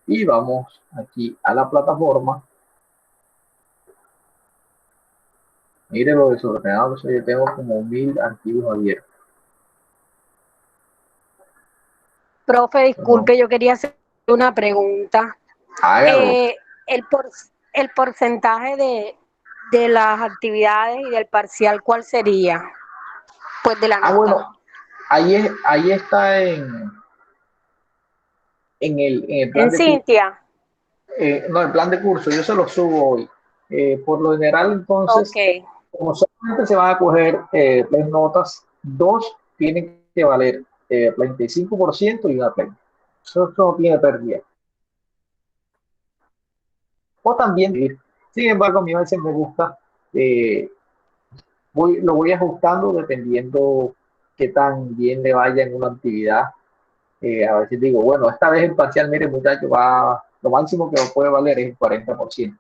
Y vamos aquí a la plataforma. Mire lo desordenado, yo tengo como 1000 archivos abiertos. Profe, disculpe, yo quería hacer una pregunta. Hágalo. El, por, el porcentaje de las actividades y del parcial, ¿cuál sería? Pues de la nota. Bueno, ahí está en el plan En de curso. Cintia. No, el plan de curso, yo se lo subo hoy. Por lo general, entonces, Ok. como solamente se van a coger 3 notas, 2 tienen que valer 35% y una 30. Eso no tiene pérdida. O también, sin embargo, a mí a veces me gusta, eh, lo voy ajustando dependiendo qué tan bien le vaya en una actividad. A veces digo, bueno, esta vez el parcial, mire, muchacho, lo máximo que puede valer es el 40%.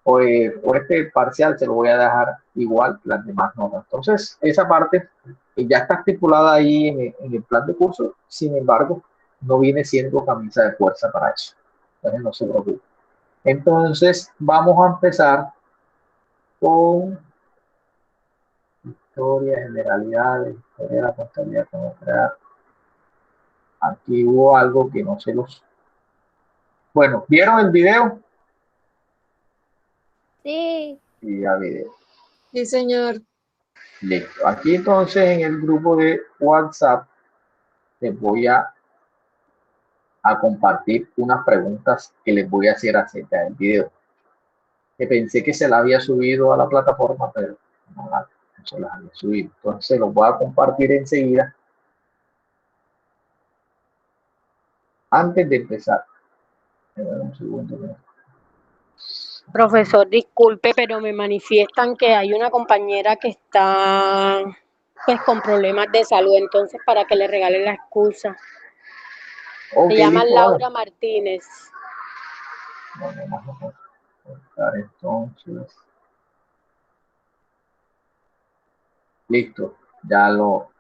O este parcial se lo voy a dejar igual que las demás notas. Entonces, esa parte ya está estipulada ahí en el plan de curso, sin embargo, no viene siendo camisa de fuerza para eso. Entonces, no se preocupe. Entonces, vamos a empezar con historia, generalidades, historia de la contabilidad, cómo crear. Aquí hubo algo que no se los... Bueno, ¿vieron el video? Sí. Sí, ya video. Sí, señor. Listo. Aquí entonces en el grupo de WhatsApp les voy a compartir unas preguntas que les voy a hacer acerca del video. Que pensé que se la había subido a la plataforma, pero no, no se las había subido. Entonces los voy a compartir enseguida antes de empezar. Un segundo. Profesor, disculpe, pero me manifiestan que hay una compañera que está pues con problemas de salud, entonces para que le regalen la excusa. Ok, Se llama listo, Laura vale. Martínez. Bueno, vamos a cortar entonces. Listo, ya lo.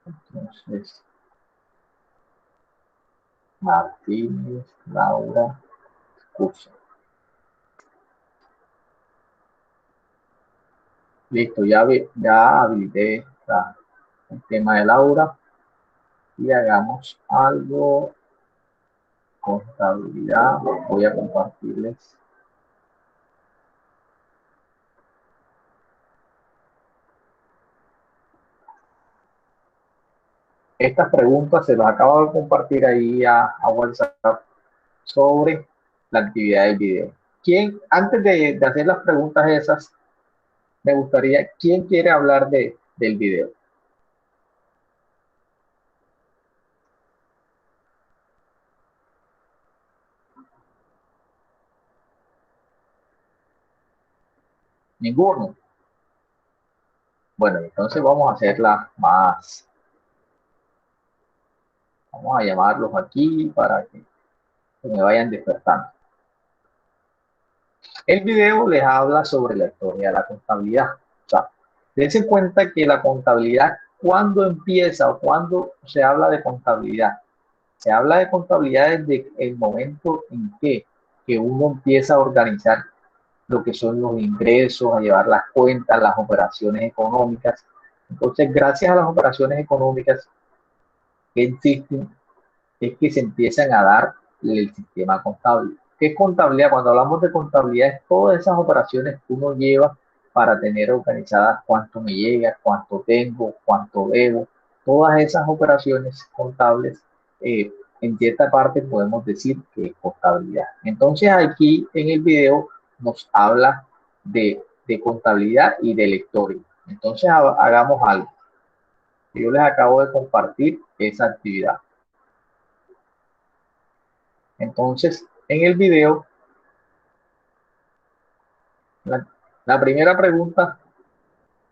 Entonces, Martínez, Laura, curso. Listo, ya habilité el tema de Laura y hagamos algo. Contabilidad, voy a compartirles. Estas preguntas se las acabo de compartir ahí a WhatsApp sobre la actividad del video. Antes de hacer las preguntas esas, me gustaría, ¿quién quiere hablar del video? Ninguno. Bueno, entonces vamos a hacerla más. Vamos a llamarlos aquí para que me vayan despertando. El video les habla sobre la historia de la contabilidad. O sea, dense cuenta que la contabilidad, cuando empieza o cuando se habla de contabilidad, se habla de contabilidad desde el momento en que uno empieza a organizar lo que son los ingresos, a llevar las cuentas, las operaciones económicas. Entonces, gracias a las operaciones económicas que existen, es que se empiezan a dar el sistema contable. ¿Qué es contabilidad? Cuando hablamos de contabilidad es todas esas operaciones que uno lleva para tener organizadas cuánto me llega, cuánto tengo, cuánto debo. Todas esas operaciones contables, en cierta parte podemos decir que es contabilidad. Entonces aquí en el video nos habla de contabilidad y de lectorio. Entonces hagamos algo. Yo les acabo de compartir esa actividad. Entonces, en el video, la primera pregunta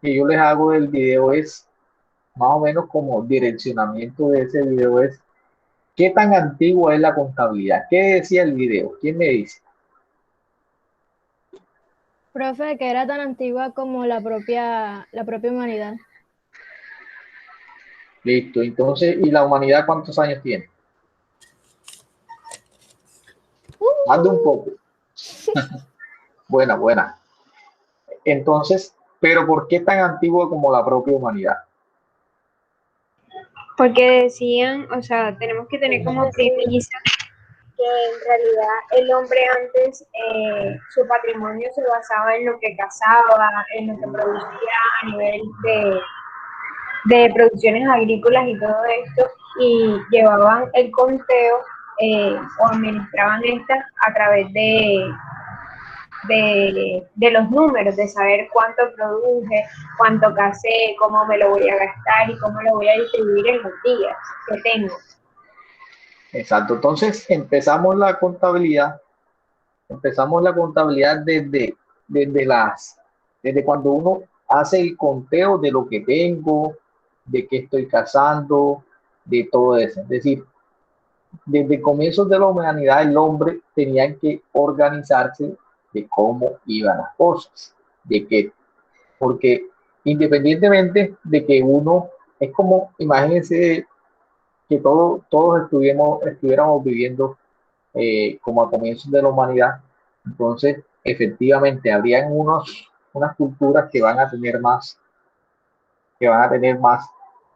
que yo les hago del video es, más o menos como direccionamiento de ese video es, ¿qué tan antigua es la contabilidad? ¿Qué decía el video? ¿Quién me dice? Profe, que era tan antigua como la propia humanidad. Listo, entonces, ¿y la humanidad cuántos años tiene? Más de un poco. Buena, buena. Entonces, ¿pero por qué tan antiguo como la propia humanidad? Porque decían, o sea, tenemos que tener como premisa que en realidad el hombre antes su patrimonio se basaba en lo que cazaba, en lo que producía a nivel de producciones agrícolas y todo esto, y llevaban el conteo o administraban estas a través de los números, de saber cuánto produje, cuánto casé, cómo me lo voy a gastar y cómo lo voy a distribuir en los días que tengo. Exacto. Entonces, empezamos la contabilidad desde cuando uno hace el conteo de lo que tengo, de qué estoy cazando, de todo eso. Es decir, desde comienzos de la humanidad el hombre tenía que organizarse de cómo iban las cosas, de que, porque independientemente de que uno, es como, imagínense que todos estuviéramos viviendo como a comienzos de la humanidad, entonces efectivamente habrían unas culturas que van a tener más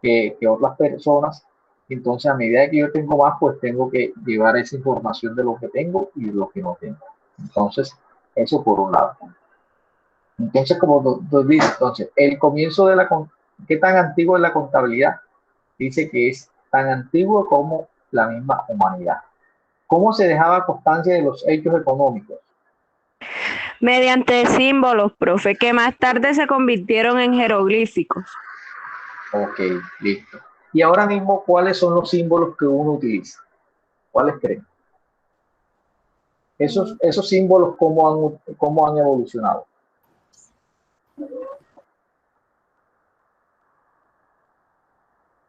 que otras personas. Entonces, a medida que yo tengo más, pues tengo que llevar esa información de lo que tengo y de lo que no tengo. Entonces, eso por un lado. Entonces, como nos dice, entonces, el comienzo ¿qué tan antiguo es la contabilidad? Dice que es tan antiguo como la misma humanidad. ¿Cómo se dejaba constancia de los hechos económicos? Mediante símbolos, profe, que más tarde se convirtieron en jeroglíficos. Ok, listo. Y ahora mismo, ¿cuáles son los símbolos que uno utiliza? ¿Cuáles creen? Esos símbolos, ¿cómo han evolucionado?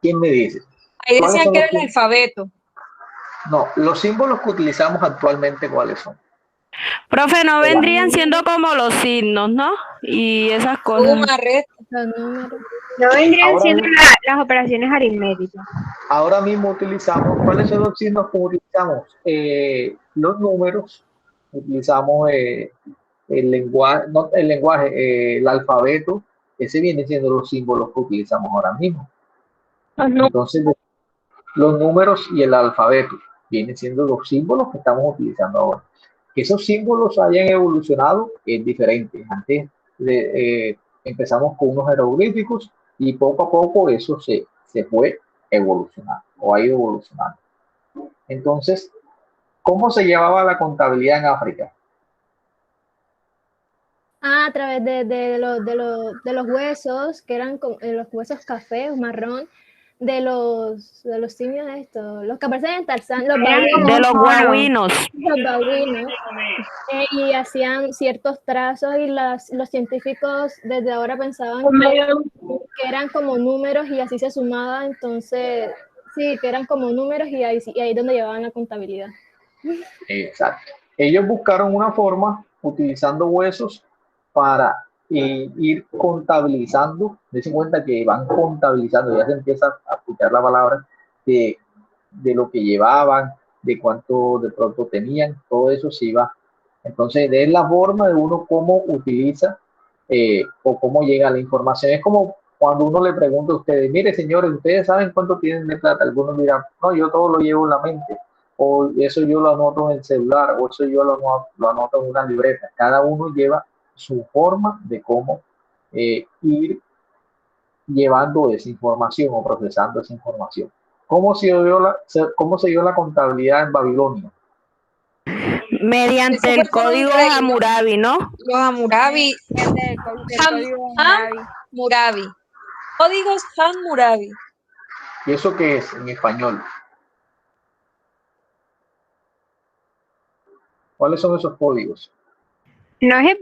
¿Quién me dice? Ahí ¿Cuáles decían son que los era el alfabeto. No, los símbolos que utilizamos actualmente, ¿cuáles son? Profe, no Hola. vendrían siendo como los signos, ¿no? Y esas cosas. Suma, resta. Los números. No vendrían Ahora, siendo las operaciones aritméticas. ahora mismo utilizamos, ¿cuáles son los signos que utilizamos? Los números, utilizamos el alfabeto, ese viene siendo los símbolos que utilizamos ahora mismo. Entonces, los números y el alfabeto vienen siendo los símbolos que estamos utilizando ahora. Que esos símbolos hayan evolucionado es diferente. Antes empezamos con unos jeroglíficos y poco a poco eso se fue evolucionando o ha ido evolucionando. Entonces, ¿cómo se llevaba la contabilidad en África? A través de los huesos, que eran los huesos café o marrón, de los simios estos, los que aparecen en Tarzán, los De los guaguinos. babuinos, y hacían ciertos trazos y los científicos desde ahora pensaban que eran como números y así se sumaba, entonces sí, que eran como números y ahí es donde llevaban la contabilidad. Exacto. Ellos buscaron una forma utilizando huesos para ir contabilizando. Dense cuenta que van contabilizando, ya se empieza a escuchar la palabra de lo que llevaban, de cuánto de pronto tenían, todo eso se iba. Entonces, es la forma de uno cómo utiliza o cómo llega la información. Es como cuando uno le pregunta a ustedes, mire señores, ¿ustedes saben cuánto tienen de plata? Algunos dirán, no, yo todo lo llevo en la mente, o eso yo lo anoto en el celular, o eso yo lo anoto en una libreta. Cada uno lleva su forma de cómo ir llevando esa información o procesando esa información. ¿Cómo se dio la contabilidad en Babilonia? Mediante el código Hammurabi, ¿no? Los Hammurabi. Hammurabi. Códigos Hammurabi. ¿Y eso qué es en español? ¿Cuáles son esos códigos? No es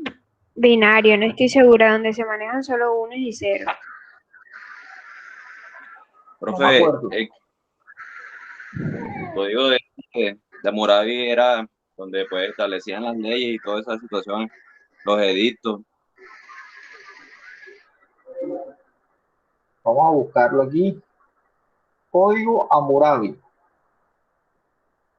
binario, no estoy segura, donde se manejan solo unos y ceros. No me Profe, acuerdo. el código de Hammurabi era donde pues establecían las leyes y todas esas situaciones, los edictos. Vamos a buscarlo aquí. Código Hammurabi.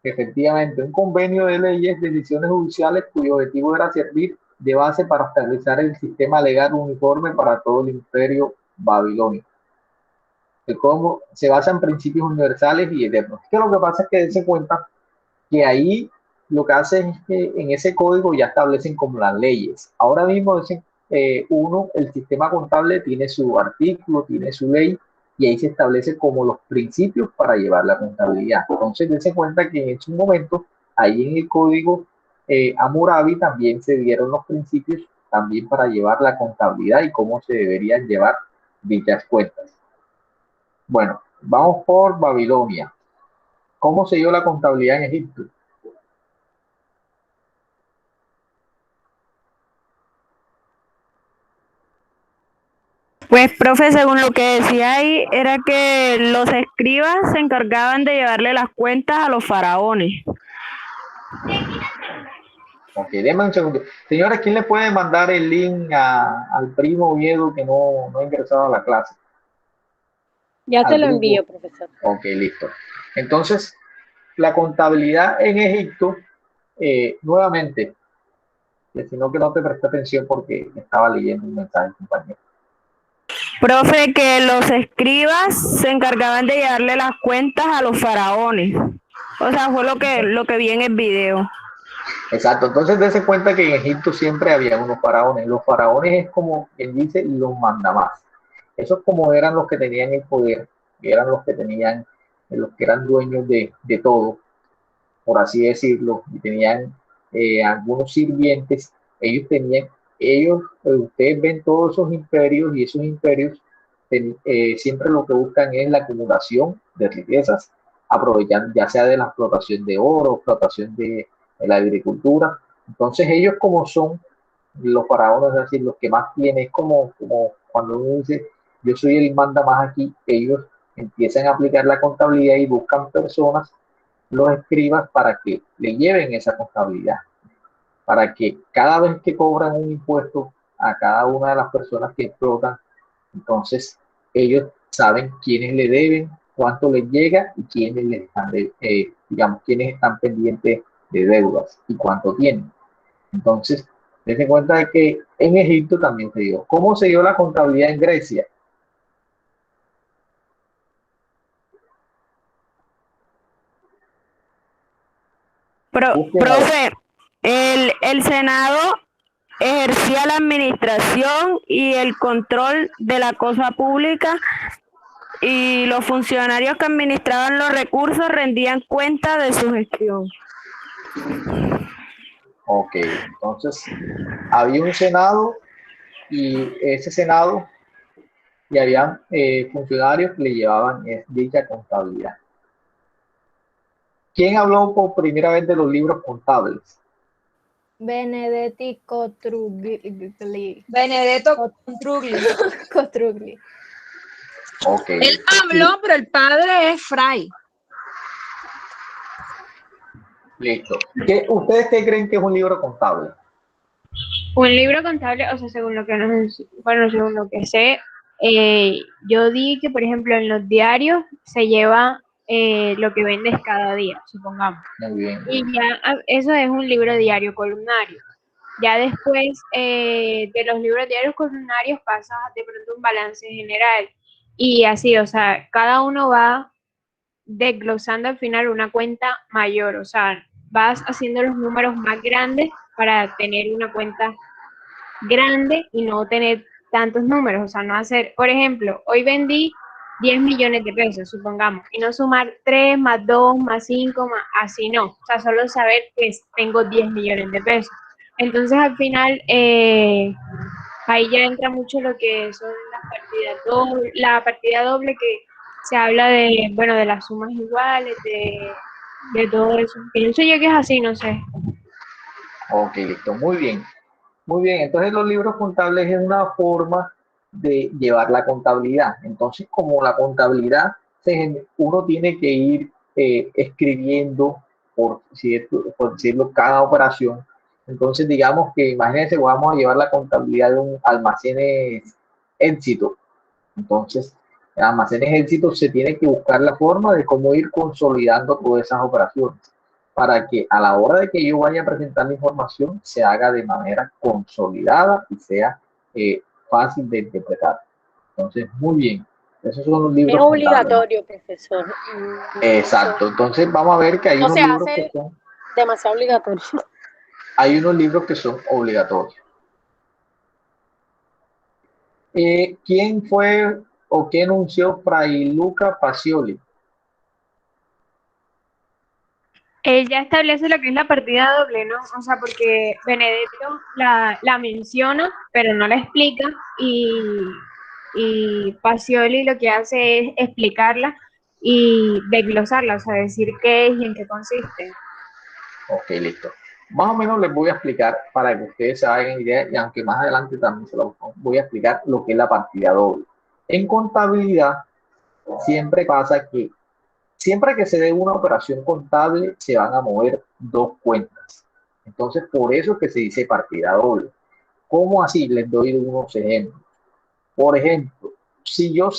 Efectivamente, un convenio de leyes, decisiones judiciales cuyo objetivo era servir de base para estabilizar el sistema legal uniforme para todo el imperio babilonio. El código se basa en principios universales y eternos. Que lo que pasa es que dense cuenta que ahí lo que hacen es que en ese código ya establecen como las leyes. Ahora mismo dicen, el sistema contable tiene su artículo, tiene su ley, y ahí se establece como los principios para llevar la contabilidad. Entonces, dense cuenta que en su momento, ahí en el código Hammurabi también se dieron los principios también para llevar la contabilidad y cómo se deberían llevar dichas cuentas. Bueno, vamos por Babilonia. ¿Cómo se dio la contabilidad en Egipto? Pues, profe, según lo que decía ahí, era que los escribas se encargaban de llevarle las cuentas a los faraones. Ok, déjame un segundo. Señora, ¿quién le puede mandar el link al primo Oviedo que no ha ingresado a la clase? Ya te Al lo grupo. envío, profesor. Ok, listo. Entonces, la contabilidad en Egipto, nuevamente, que si no que no te presté atención porque estaba leyendo un mensaje, compañero. Profe, que los escribas se encargaban de llevarle las cuentas a los faraones. O sea, fue lo que vi en el video. Exacto, entonces dése cuenta que en Egipto siempre había unos faraones. Los faraones es como quien dice los mandamás. Esos como eran los que tenían el poder, eran los que tenían, los que eran dueños de todo, por así decirlo, y tenían algunos sirvientes. Ustedes ven todos esos imperios y esos imperios siempre lo que buscan es la acumulación de riquezas, aprovechando ya sea de la explotación de oro, explotación de la agricultura. Entonces ellos como son los faraones, es decir, los que más tienen, es como cuando uno dice, yo soy el manda más aquí, ellos empiezan a aplicar la contabilidad y buscan personas, los escribas, para que le lleven esa contabilidad, para que cada vez que cobran un impuesto a cada una de las personas que explotan, entonces ellos saben quiénes le deben, cuánto les llega y quiénes les están, quiénes están pendientes de deudas y cuánto tienen. Entonces, dense cuenta de que en Egipto también se dio. ¿Cómo se dio la contabilidad en Grecia? Profe, el Senado ejercía la administración y el control de la cosa pública, y los funcionarios que administraban los recursos rendían cuenta de su gestión. Ok, entonces había un Senado y ese Senado y habían funcionarios que le llevaban dicha contabilidad. ¿Quién habló por primera vez de los libros contables? Benedetti Cotrugli. Benedetto Contrugli. Cotrugli. Ok. Él habló, pero el padre es Fray. Listo. ¿Ustedes qué creen que es un libro contable? Un libro contable, o sea, según lo que sé, yo di que, por ejemplo, en los diarios se lleva lo que vendes cada día, supongamos. Muy bien. Y ya eso es un libro diario columnario. Ya después de los libros diarios columnarios pasas de pronto un balance general. Y así, o sea, cada uno va desglosando al final una cuenta mayor, o sea, vas haciendo los números más grandes para tener una cuenta grande y no tener tantos números, o sea, no hacer, por ejemplo, hoy vendí 10 millones de pesos, supongamos, y no sumar 3 más 2 más 5, más, así no, o sea, solo saber que tengo 10 millones de pesos. Entonces, al final, ahí ya entra mucho lo que son las partidas dobles, la partida doble, que se habla de, bueno, de las sumas iguales, de todo eso. Pienso yo que es así, no sé. Ok, listo. Muy bien. Muy bien. Entonces los libros contables es una forma de llevar la contabilidad. Entonces, como la contabilidad, uno tiene que ir escribiendo, por decirlo, cada operación. Entonces, digamos que, imagínense, vamos a llevar la contabilidad de un almacenes éxito. Entonces, almacenes éxito se tiene que buscar la forma de cómo ir consolidando todas esas operaciones. para que a la hora de que yo vaya a presentar la información se haga de manera consolidada y sea fácil de interpretar. Entonces, muy bien. Esos son los libros Es contables. obligatorio, profesor. Exacto. Entonces, vamos a ver que hay No unos se libros que hace son, demasiado obligatorio. hay unos libros que son obligatorios. ¿Quién fue o qué anunció Fray Luca Pacioli? Él ya establece lo que es la partida doble, ¿no? O sea, porque Benedetto la menciona, pero no la explica, y Pacioli lo que hace es explicarla y desglosarla, o sea, decir qué es y en qué consiste. Ok, listo. Más o menos les voy a explicar para que ustedes se hagan idea, y aunque más adelante también se lo voy a explicar lo que es la partida doble. En contabilidad siempre pasa que siempre que se dé una operación contable se van a mover dos cuentas. Entonces, por eso es que se dice partida doble. ¿Cómo así? Les doy unos ejemplos. Por ejemplo, si yo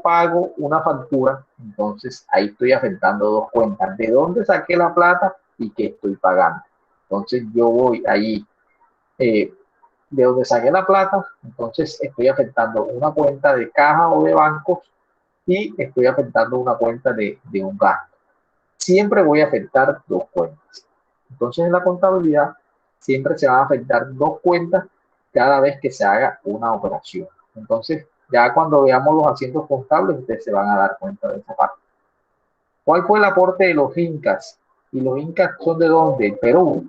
pago una factura, entonces ahí estoy afectando dos cuentas. ¿De dónde saqué la plata y qué estoy pagando? Entonces yo voy ahí, de donde saqué la plata, entonces estoy afectando una cuenta de caja o de bancos y estoy afectando una cuenta de un gasto. Siempre voy a afectar dos cuentas. Entonces en la contabilidad siempre se van a afectar dos cuentas cada vez que se haga una operación. Entonces ya cuando veamos los asientos contables ustedes se van a dar cuenta de esa parte. ¿Cuál fue el aporte de los incas? ¿Y los incas son de dónde? Perú.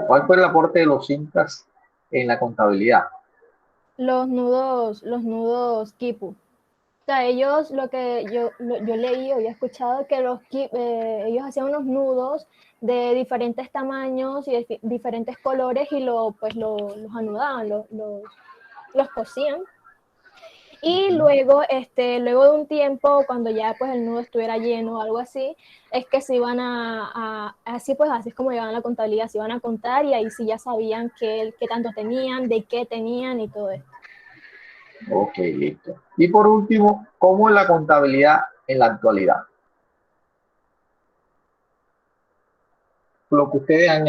¿Cuál fue el aporte de los incas en la contabilidad? Los nudos quipu. O sea, ellos, lo que yo leí o había escuchado, que ellos hacían unos nudos de diferentes tamaños y de diferentes colores y pues los anudaban, los cosían. Y luego, luego de un tiempo, cuando ya pues el nudo estuviera lleno o algo así, es que se iban así es como llevaban la contabilidad, se iban a contar y ahí sí ya sabían qué tanto tenían, de qué tenían y todo esto. Ok, listo. Y por último, ¿cómo es la contabilidad en la actualidad? Lo que ustedes han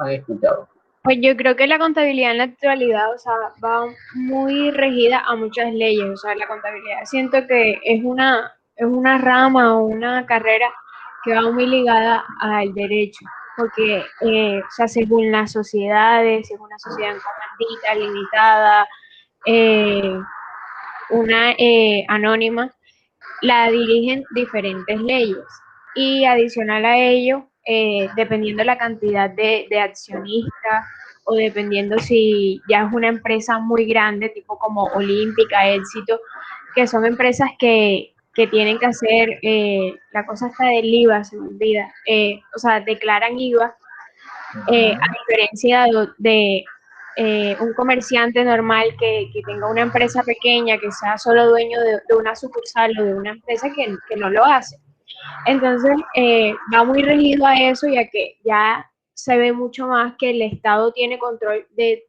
escuchado. Pues yo creo que la contabilidad en la actualidad, o sea, va muy regida a muchas leyes. O sea, la contabilidad siento que es una rama o una carrera que va muy ligada al derecho, porque, o sea, según las sociedades, si es una sociedad en comandita, limitada, una anónima, la dirigen diferentes leyes. Y adicional a ello, dependiendo la cantidad de accionistas o dependiendo si ya es una empresa muy grande, tipo como Olímpica, Éxito, que son empresas que tienen que hacer, la cosa está del IVA, se me olvida, o sea, declaran IVA, a diferencia de un comerciante normal que tenga una empresa pequeña, que sea solo dueño de una sucursal o de una empresa que no lo hace. Entonces, va muy regido a eso, ya que ya se ve mucho más que el Estado tiene control de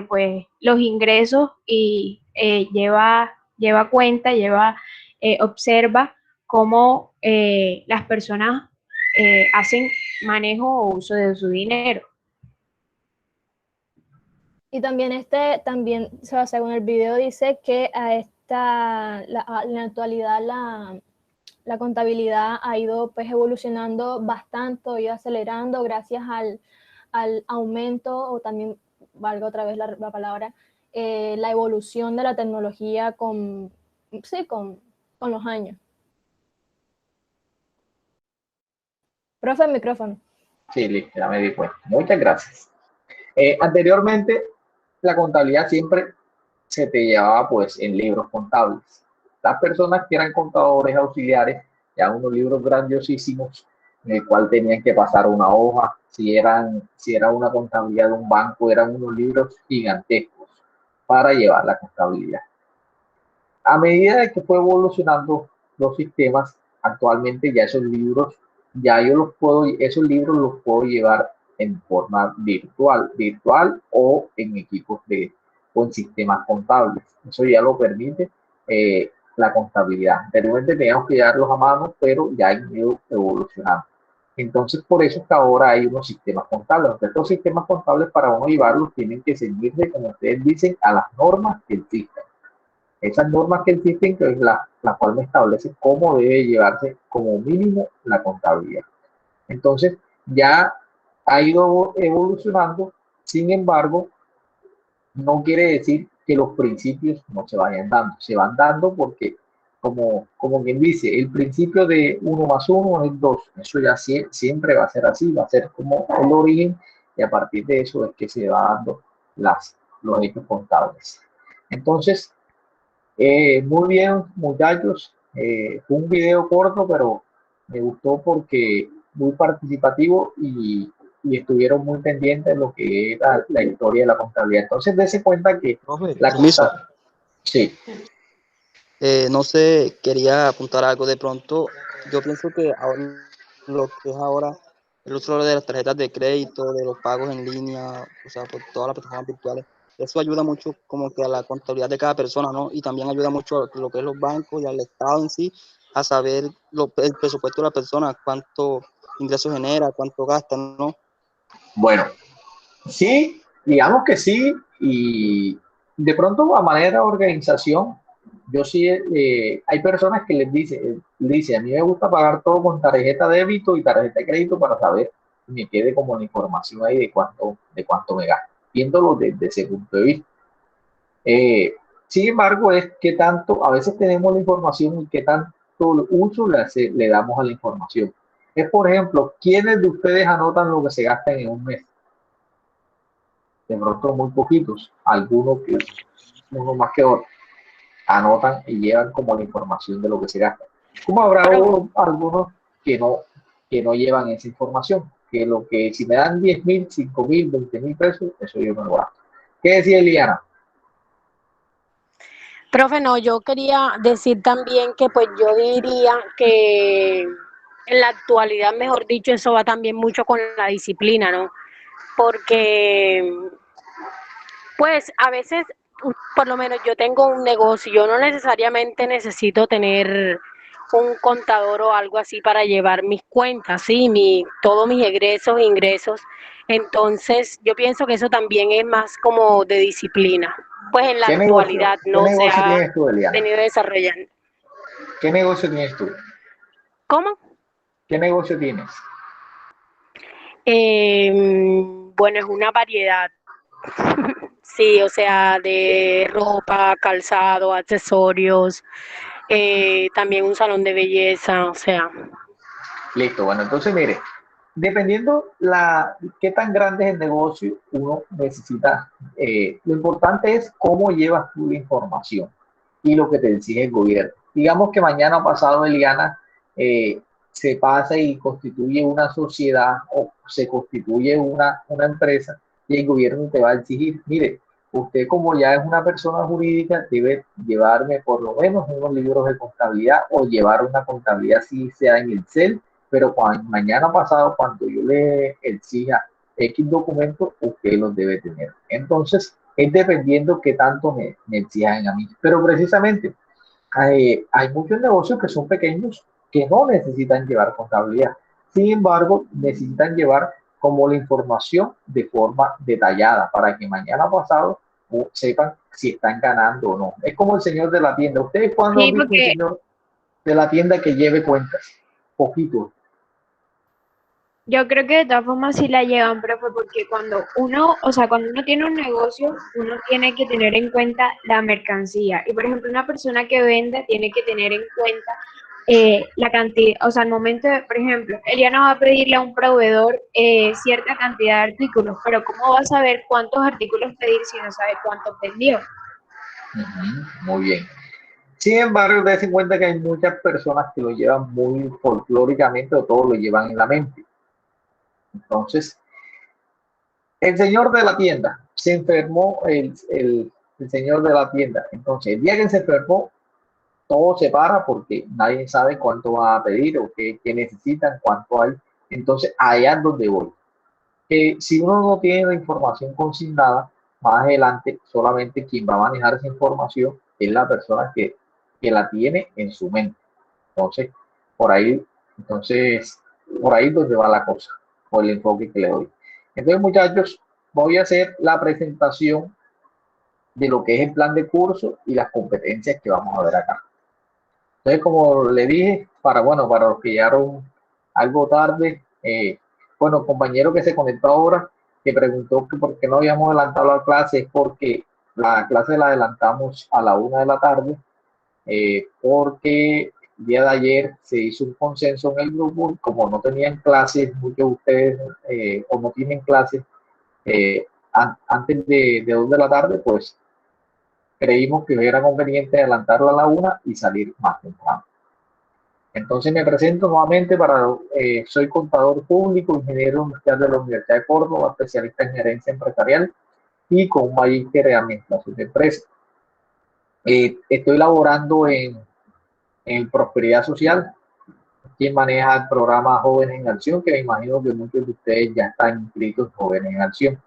pues, los ingresos y lleva cuenta, observa cómo las personas hacen manejo o uso de su dinero. Y también o sea, según el video dice que en la actualidad la contabilidad ha ido pues evolucionando bastante, ha ido acelerando gracias al aumento, o también, valga otra vez la palabra, la evolución de la tecnología con los años. Profe, el micrófono. Sí, listo, ya me di cuenta. Muchas gracias. Anteriormente, la contabilidad siempre se te llevaba pues en libros contables. Las personas que eran contadores auxiliares eran unos libros grandiosísimos en el cual tenían que pasar una hoja. Si era una contabilidad de un banco, eran unos libros gigantescos para llevar la contabilidad. A medida de que fue evolucionando los sistemas, actualmente ya esos libros, esos libros los puedo llevar en forma virtual o en equipos o en sistemas contables. Eso ya lo permite la contabilidad. De repente teníamos que llevarlos a mano, pero ya han ido evolucionando. Entonces, por eso es que ahora hay unos sistemas contables. Entonces, estos sistemas contables, para uno llevarlos, tienen que seguirse, como ustedes dicen, a las normas que existen. Esas normas que existen, que es la cual me establece cómo debe llevarse como mínimo la contabilidad. Entonces, ya ha ido evolucionando. Sin embargo, no quiere decir que los principios no se vayan dando. Se van dando porque, como quien dice, el principio de 1 más 1 es 2. Eso ya siempre va a ser así, va a ser como el origen, y a partir de eso es que se va dando los hechos contables. Entonces, muy bien, muchachos. Fue un video corto, pero me gustó porque muy participativo y estuvieron muy pendientes de lo que era la historia de la contabilidad. Entonces, dése cuenta que Profe, la permiso. Sí, No sé, quería apuntar algo de pronto. Yo pienso que ahora, lo que es ahora el uso de las tarjetas de crédito, de los pagos en línea, o sea, por todas las plataformas virtuales, eso ayuda mucho como que a la contabilidad de cada persona, ¿no? Y también ayuda mucho a lo que es los bancos y al Estado en sí, a saber el presupuesto de la persona, cuánto ingresos genera, cuánto gasta, ¿no? bueno, sí, digamos que sí, y de pronto a manera de organización, yo sí, hay personas que dice, a mí me gusta pagar todo con tarjeta de débito y tarjeta de crédito para saber que me quede como la información ahí de cuánto me gasto, viéndolo desde ese punto de vista. Sin embargo, es que tanto, a veces tenemos la información y qué tanto uso le damos a la información. Es, por ejemplo, ¿quiénes de ustedes anotan lo que se gasta en un mes? De pronto muy poquitos, algunos que uno más que otro, anotan y llevan como la información de lo que se gasta. Como habrá algunos que no llevan esa información, que lo que si me dan 10,000, 5,000, 20,000 pesos, eso yo me lo gasto. ¿Qué decía Eliana? Profe, no, yo quería decir también que pues yo diría que en la actualidad, mejor dicho, eso va también mucho con la disciplina, ¿no? Porque pues a veces, por lo menos yo tengo un negocio, yo no necesariamente necesito tener un contador o algo así para llevar mis cuentas, sí, todos mis egresos, ingresos. Entonces, yo pienso que eso también es más como de disciplina. Pues en la ¿Qué negocio, actualidad qué no se negocio ha tienes tú, Eliana? venido desarrollando. ¿Qué negocio tienes tú? ¿Cómo? ¿Qué negocio tienes? Bueno, es una variedad. Sí, o sea, de ropa, calzado, accesorios, también un salón de belleza, o sea. Listo, bueno, entonces mire, dependiendo qué tan grande es el negocio, uno necesita, lo importante es cómo llevas tú la información y lo que te exige el gobierno. Digamos que mañana pasado Eliana se pasa y constituye una sociedad o se constituye una empresa y el gobierno te va a exigir, mire, usted como ya es una persona jurídica debe llevarme por lo menos unos libros de contabilidad o llevar una contabilidad si sea en Excel, pero mañana pasado, cuando yo le exija X documentos, usted los debe tener. Entonces, es dependiendo qué tanto me exijan a mí. Pero precisamente, hay muchos negocios que son pequeños que no necesitan llevar contabilidad. Sin embargo, necesitan llevar como la información de forma detallada para que mañana pasado sepan si están ganando o no. Es como el señor de la tienda. ¿Ustedes cuándo Sí, han visto un porque señor de la tienda que lleve cuentas? Poquito. yo creo que de todas formas sí la llevan, pero fue porque cuando uno, o sea, cuando uno tiene un negocio, uno tiene que tener en cuenta la mercancía. Y por ejemplo, una persona que vende tiene que tener en cuenta la cantidad, o sea, al momento de, por ejemplo, Eliana va a pedirle a un proveedor cierta cantidad de artículos, pero ¿cómo va a saber cuántos artículos pedir si no sabe cuántos vendió? Muy bien. Sin embargo, dense en cuenta que hay muchas personas que lo llevan muy folclóricamente o todo lo llevan en la mente. Entonces, el señor de la tienda se enfermó, el señor de la tienda. Entonces, el día que se enfermó, todo se para porque nadie sabe cuánto va a pedir o qué necesitan, cuánto hay. Entonces, allá es donde voy. Si uno no tiene la información consignada, más adelante solamente quien va a manejar esa información es la persona que que la tiene en su mente. Entonces, por ahí, por ahí es donde va la cosa, por el enfoque que le doy. Entonces, muchachos, voy a hacer la presentación de lo que es el plan de curso y las competencias que vamos a ver acá. Entonces, como le dije, para los que llegaron algo tarde, bueno, compañero que se conectó ahora, que preguntó que por qué no habíamos adelantado la clase, es porque la clase la adelantamos a la 1 de la tarde, porque el día de ayer se hizo un consenso en el grupo, como no tenían clases, muchos de ustedes o no tienen clases antes de 2 de la tarde, pues creímos que era conveniente adelantarla a la 1 y salir más temprano. Entonces me presento nuevamente soy contador público, ingeniero industrial de la Universidad de Córdoba, especialista en gerencia empresarial y con un magíster en administración de empresas. Estoy laborando en Prosperidad Social, quien maneja el programa Jóvenes en Acción, que me imagino que muchos de ustedes ya están inscritos en Jóvenes en Acción,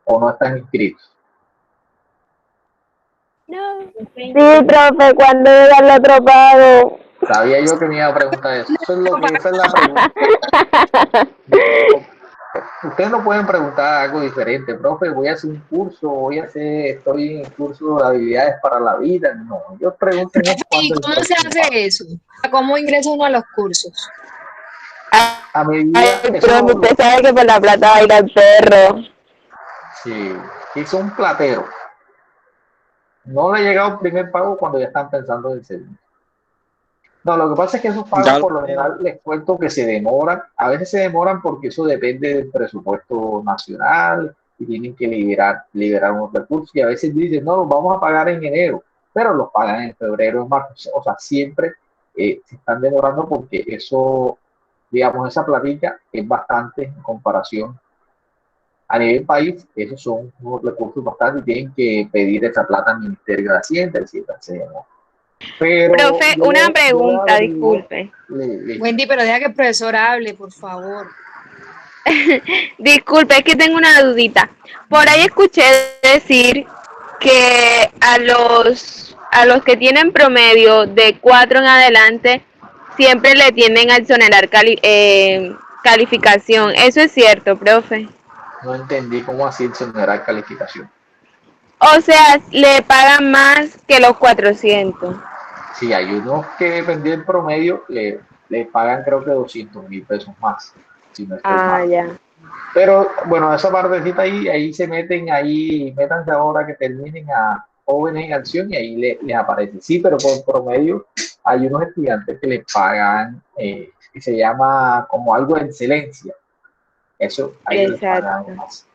o no están inscritos. No. Sí, profe, ¿cuándo llega el otro pago? Sabía yo que me iba a preguntar eso. Esa es la pregunta. Ustedes no pueden preguntar algo diferente, profe, voy a hacer un curso, estoy en curso de habilidades para la vida. No, yo pregunto. ¿Y cómo se hace eso? ¿Cómo ingresa uno a los cursos? A medida. Ay, pero usted sabe que por la plata baila el perro. Sí, hizo un platero. No le ha llegado el primer pago cuando ya están pensando en el segundo. No, lo que pasa es que esos pagos por lo general les cuento que se demoran. A veces se demoran porque eso depende del presupuesto nacional y tienen que liberar unos recursos. Y a veces dicen, no, los vamos a pagar en enero, pero los pagan en febrero, en marzo. O sea, siempre se están demorando porque eso, digamos, esa platita es bastante en comparación a nivel país. Esos son unos recursos bastante y tienen que pedir esa plata al Ministerio de Hacienda, etc. Pero profe, una pregunta, disculpe. Wendy, pero deja que el profesor hable, por favor. Disculpe, es que tengo una dudita. Por ahí escuché decir que a los que tienen promedio de 4 en adelante siempre le tienden a exonerar calificación. ¿Eso es cierto, profe? No entendí cómo así exonerar calificación. O sea, le pagan más que los 400. Sí, hay unos que dependiendo del promedio le pagan creo que 200.000 pesos más. Si no estoy mal. Ya. Pero bueno, esa partecita ahí se métanse ahora que terminen a Jóvenes en Acción y ahí les aparece. Sí, pero por promedio hay unos estudiantes que les pagan, que se llama como algo de excelencia. Eso ahí les pagan más.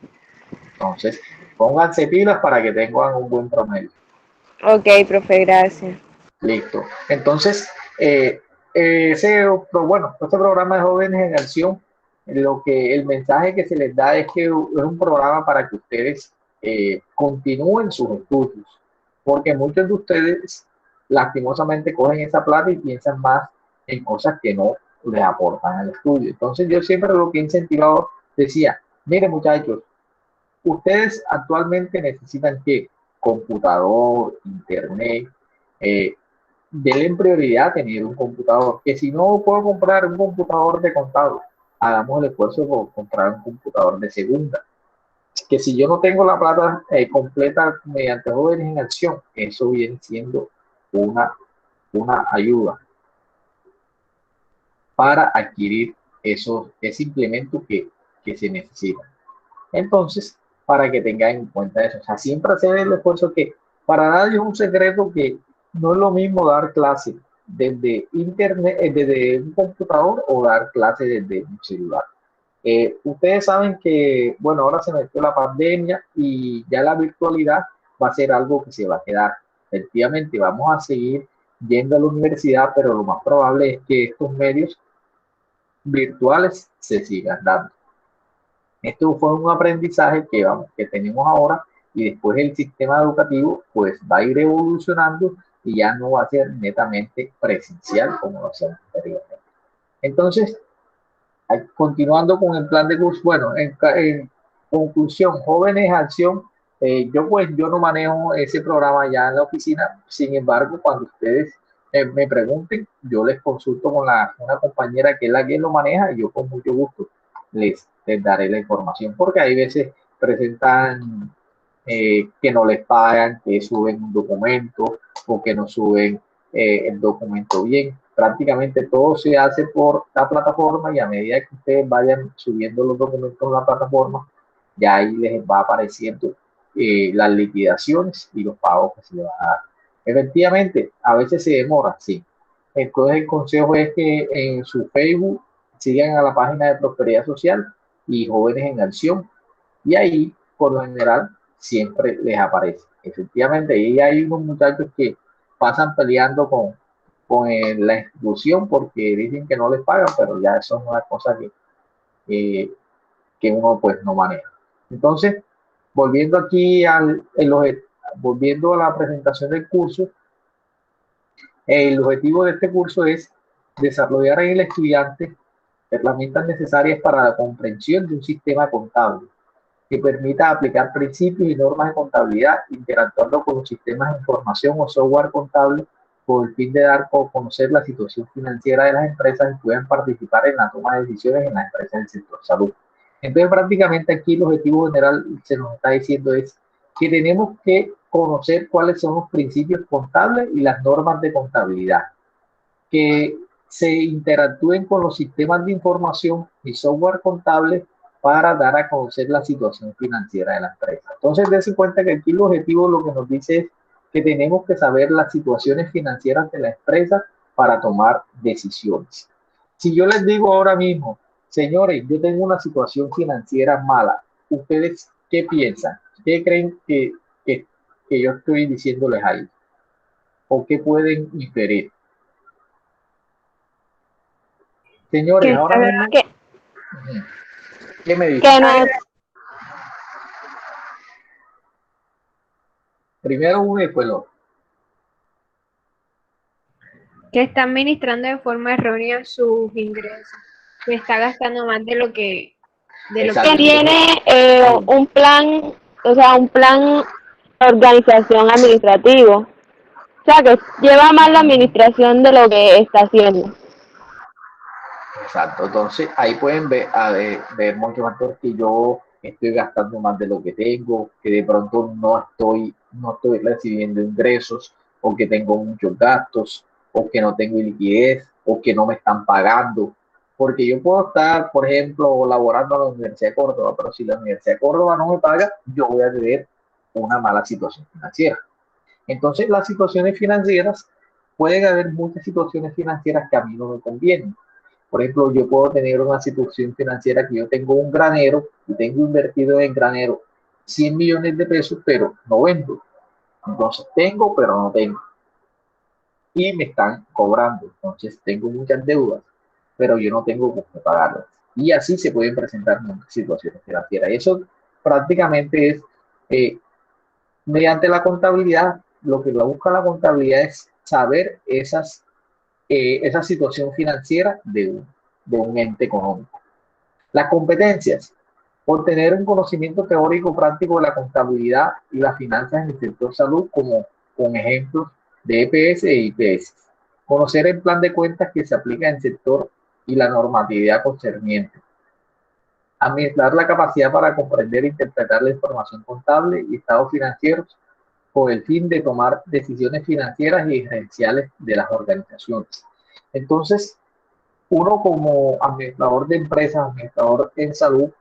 Entonces, pónganse pilas para que tengan un buen promedio. Ok, profe, gracias. Listo. Entonces, este programa de Jóvenes en Acción, el mensaje que se les da es que es un programa para que ustedes continúen sus estudios, porque muchos de ustedes lastimosamente cogen esa plata y piensan más en cosas que no les aportan al estudio. Entonces, yo siempre lo que he incentivado decía, miren muchachos, ustedes actualmente necesitan que computador, internet, denle prioridad a tener un computador, que si no puedo comprar un computador de contado, hagamos el esfuerzo por comprar un computador de segunda, que si yo no tengo la plata completa mediante Jóvenes en Acción, eso viene siendo una ayuda para adquirir ese implemento que se necesita. Entonces, para que tengan en cuenta eso, o sea, siempre hacer el esfuerzo, que para nadie es un secreto que no es lo mismo dar clases desde internet, desde un computador, o dar clases desde un celular. Ustedes saben que, bueno, ahora se metió la pandemia y ya la virtualidad va a ser algo que se va a quedar. Efectivamente, vamos a seguir yendo a la universidad, pero lo más probable es que estos medios virtuales se sigan dando. Esto fue un aprendizaje que tenemos ahora, y después el sistema educativo pues va a ir evolucionando y ya no va a ser netamente presencial como lo hacíamos anteriormente. Entonces, continuando con el plan de curso, bueno, en conclusión, Jóvenes en Acción Yo no manejo ese programa ya en la oficina. Sin embargo, cuando ustedes me pregunten, yo les consulto con una compañera que es la que lo maneja, y yo con mucho gusto les daré la información, porque hay veces presentan que no les pagan, que suben un documento o que no suben el documento bien. Prácticamente todo se hace por la plataforma, y a medida que ustedes vayan subiendo los documentos a la plataforma, ya ahí les va apareciendo las liquidaciones y los pagos que se le van a dar. Efectivamente, a veces se demora, sí. Entonces el consejo es que en su Facebook sigan a la página de Prosperidad Social y Jóvenes en Acción, y ahí, por lo general, siempre les aparece. Efectivamente, ahí hay unos muchachos que pasan peleando la institución porque dicen que no les pagan, pero ya eso es una cosa que uno pues no maneja. Entonces, volviendo aquí volviendo a la presentación del curso, el objetivo de este curso es desarrollar en el estudiante herramientas necesarias para la comprensión de un sistema contable que permita aplicar principios y normas de contabilidad interactuando con los sistemas de información o software contable, con el fin de dar a conocer la situación financiera de las empresas y puedan participar en la toma de decisiones en las empresas del sector salud. Entonces, prácticamente aquí el objetivo general se nos está diciendo es que tenemos que conocer cuáles son los principios contables y las normas de contabilidad, que se interactúen con los sistemas de información y software contable para dar a conocer la situación financiera de la empresa. Entonces, dense cuenta que aquí el objetivo lo que nos dice es que tenemos que saber las situaciones financieras de la empresa para tomar decisiones. Si yo les digo ahora mismo, señores, yo tengo una situación financiera mala, ¿ustedes qué piensan? ¿Qué creen que yo estoy diciéndoles ahí? ¿O qué pueden inferir? Señores, ahora mismo... ¿Qué me dicen? Primero uno y después el otro. Que está administrando de forma errónea sus ingresos, que está gastando más de lo que tiene un plan, o sea, un plan de organización administrativo. O sea, que lleva más la administración de lo que está haciendo. Exacto, entonces ahí pueden ver muchos factores que yo estoy gastando más de lo que tengo, que de pronto no estoy recibiendo ingresos, o que tengo muchos gastos, o que no tengo liquidez, o que no me están pagando. Porque yo puedo estar, por ejemplo, laborando en la Universidad de Córdoba, pero si la Universidad de Córdoba no me paga, yo voy a tener una mala situación financiera. Entonces, las situaciones financieras, pueden haber muchas situaciones financieras que a mí no me convienen. Por ejemplo, yo puedo tener una situación financiera que yo tengo un granero y tengo invertido en granero 100 millones de pesos, pero no vendo. Entonces tengo, pero no tengo. Y me están cobrando. Entonces tengo muchas deudas, pero yo no tengo cómo pagarlas. Y así se pueden presentar muchas situaciones financieras. Y eso prácticamente es, mediante la contabilidad, lo que busca la contabilidad es saber esa situación financiera de un ente económico. Las competencias: obtener un conocimiento teórico práctico de la contabilidad y las finanzas en el sector salud, como con ejemplos de EPS e IPS. Conocer el plan de cuentas que se aplica en el sector y la normatividad concerniente. Administrar la capacidad para comprender e interpretar la información contable y estados financieros con el fin de tomar decisiones financieras y gerenciales de las organizaciones. Entonces, uno como administrador de empresas, administrador en salud,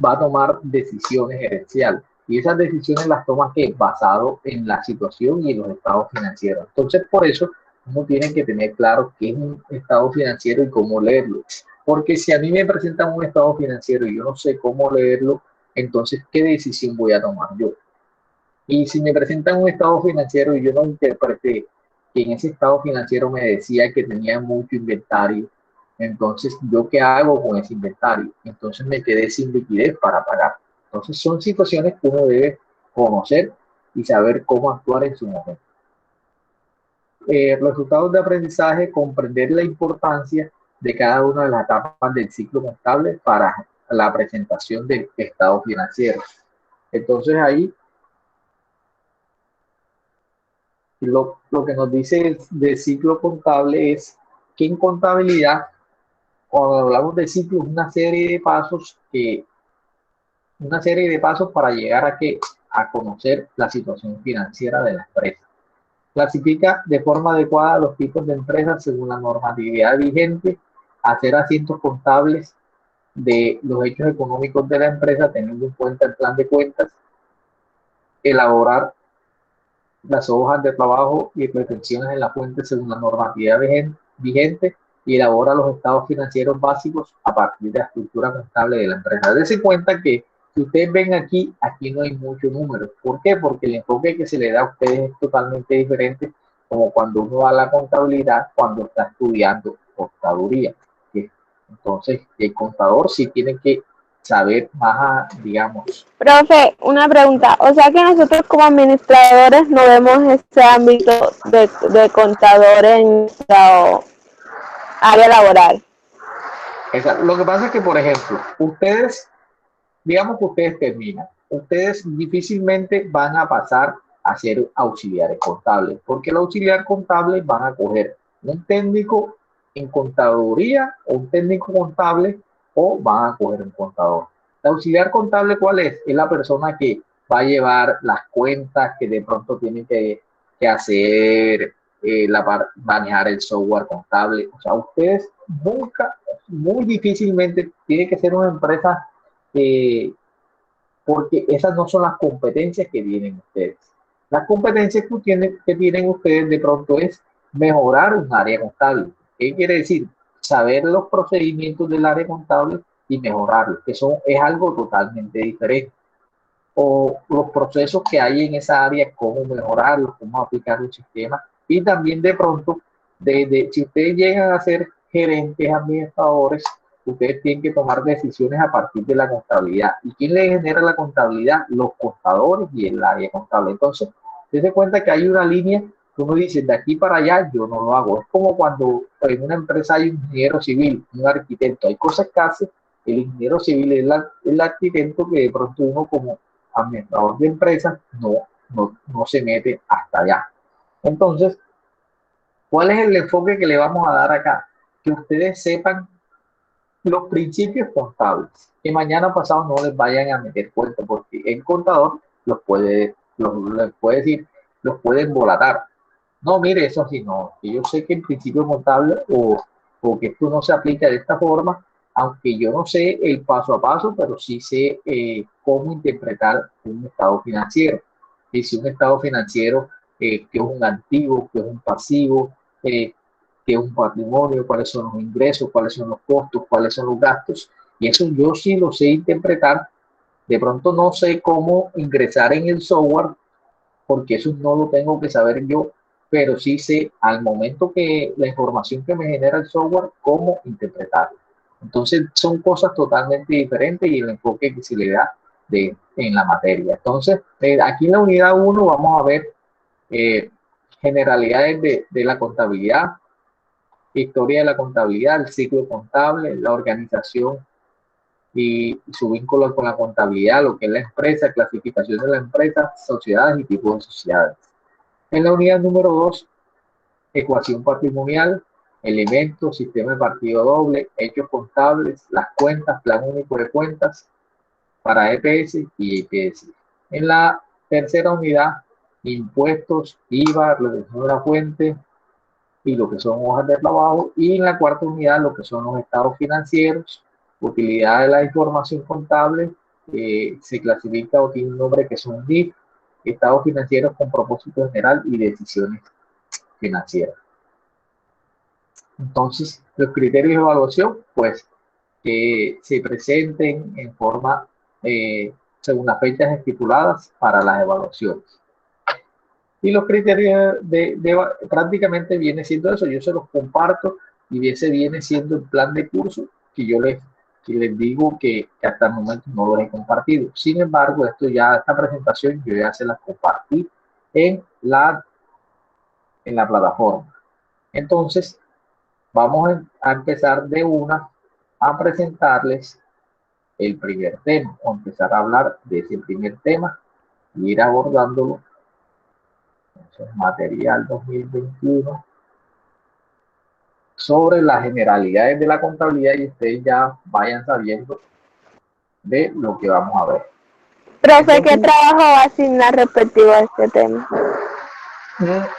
va a tomar decisiones gerenciales, y esas decisiones las toma basado en la situación y en los estados financieros. Entonces, por eso uno tiene que tener claro qué es un estado financiero y cómo leerlo, porque si a mí me presentan un estado financiero y yo no sé cómo leerlo, entonces ¿qué decisión voy a tomar yo? Y si me presentan un estado financiero y yo no interpreté que en ese estado financiero me decía que tenía mucho inventario, entonces ¿yo qué hago con ese inventario? Entonces me quedé sin liquidez para pagar. Entonces son situaciones que uno debe conocer y saber cómo actuar en su momento. Resultados de aprendizaje: comprender la importancia de cada una de las etapas del ciclo contable para la presentación de estados financieros. Entonces ahí lo que nos dice de ciclo contable es que en contabilidad, cuando hablamos de ciclo, es una serie de pasos para llegar a conocer la situación financiera de la empresa. Clasifica de forma adecuada los tipos de empresas según la normatividad vigente, hacer asientos contables de los hechos económicos de la empresa teniendo en cuenta el plan de cuentas, elaborar las hojas de trabajo y pretensiones en la fuente según la normatividad vigente y elabora los estados financieros básicos a partir de la estructura contable de la empresa. Dense cuenta que si ustedes ven aquí no hay muchos números. ¿Por qué? Porque el enfoque que se le da a ustedes es totalmente diferente como cuando uno va a la contabilidad cuando está estudiando contaduría. Entonces, el contador sí tiene que saber más, digamos. Profe, una pregunta. O sea que nosotros como administradores no vemos ese ámbito de contador en nuestra área laboral. Lo que pasa es que, por ejemplo, ustedes, digamos que ustedes terminan, ustedes difícilmente van a pasar a ser auxiliares contables, porque los auxiliares contables van a coger un técnico en contaduría o un técnico contable o van a coger un contador. El auxiliar contable, ¿cuál es? Es la persona que va a llevar las cuentas, que de pronto tiene que hacer, manejar el software contable. O sea, ustedes nunca, muy difícilmente, tiene que ser una empresa, porque esas no son las competencias que tienen ustedes. Las competencias que tienen ustedes de pronto es mejorar un área contable. ¿Qué quiere decir? Saber los procedimientos del área contable y mejorarlos, que es algo totalmente diferente. O los procesos que hay en esa área, cómo mejorarlos, cómo aplicar un sistema. Y también de pronto, si ustedes llegan a ser gerentes, administradores, ustedes tienen que tomar decisiones a partir de la contabilidad. ¿Y quién le genera la contabilidad? Los contadores y el área contable. Entonces, se cuenta que hay una línea que uno dice, de aquí para allá yo no lo hago. Es como cuando en una empresa hay un ingeniero civil, un arquitecto. Hay cosas que hace el ingeniero civil, el arquitecto, que de pronto uno como administrador de empresas no se mete hasta allá. Entonces, ¿cuál es el enfoque que le vamos a dar acá? Que ustedes sepan los principios contables, que mañana pasado no les vayan a meter cuenta, porque el contador les puede decir, los puede embolatar. No, mire, eso sí, no. Yo sé que el principio contable o que esto no se aplica de esta forma, aunque yo no sé el paso a paso, pero sí sé cómo interpretar un estado financiero. Y si un estado financiero, que es un activo, que es un pasivo, que es un patrimonio, cuáles son los ingresos, cuáles son los costos, cuáles son los gastos. Y eso yo sí lo sé interpretar. De pronto no sé cómo ingresar en el software, porque eso no lo tengo que saber yo, pero sí sé al momento que la información que me genera el software, cómo interpretarla. Entonces son cosas totalmente diferentes y el enfoque que se le da en la materia. Entonces, aquí en la unidad 1 vamos a ver generalidades de la contabilidad, historia de la contabilidad, el ciclo contable, la organización y su vínculo con la contabilidad, lo que es la empresa, clasificación de la empresa, sociedades y tipos de sociedades. En la unidad número 2, ecuación patrimonial, elementos, sistema de partido doble, hechos contables, las cuentas, plan único de cuentas para EPS y EPS. En la tercera unidad, impuestos, IVA, reducción de la fuente y lo que son hojas de trabajo. Y en la cuarta unidad, lo que son los estados financieros, utilidad de la información contable, se clasifica o tiene un nombre que son NIF, estados financieros con propósito general y decisiones financieras. Entonces, los criterios de evaluación, pues, que se presenten en forma, según las fechas estipuladas para las evaluaciones. Y los criterios prácticamente viene siendo eso, yo se los comparto y ese viene siendo el plan de curso que yo les digo que hasta el momento no los he compartido. Sin embargo, esta presentación yo ya se las compartí en la plataforma. Entonces, vamos a empezar de una a presentarles el primer tema o empezar a hablar de ese primer tema y ir abordándolo. Entonces, material 2021 sobre las generalidades de la contabilidad y ustedes ya vayan sabiendo de lo que vamos a ver. Profe, ¿qué trabajo va a asignar respectivo a este tema?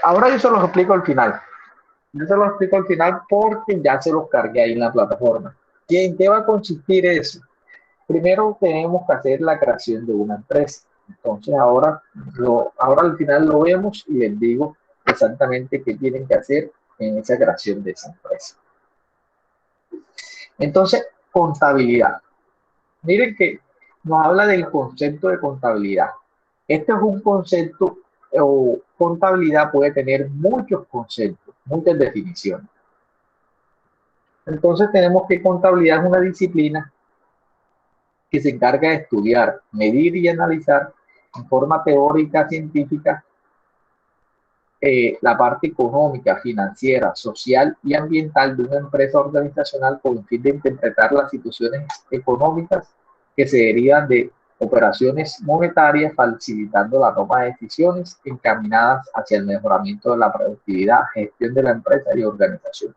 Ahora yo se los explico al final. Yo se los explico al final porque ya se los cargué ahí en la plataforma. ¿En qué va a consistir eso? Primero tenemos que hacer la creación de una empresa. Entonces ahora al final lo vemos y les digo exactamente qué tienen que hacer en esa creación de esa empresa. Entonces, contabilidad. Miren que nos habla del concepto de contabilidad. Este es un concepto, o contabilidad puede tener muchos conceptos, muchas definiciones. Entonces tenemos que contabilidad es una disciplina que se encarga de estudiar, medir y analizar en forma teórica, científica, la parte económica, financiera, social y ambiental de una empresa organizacional con el fin de interpretar las situaciones económicas que se derivan de operaciones monetarias, facilitando la toma de decisiones encaminadas hacia el mejoramiento de la productividad, gestión de la empresa y organización.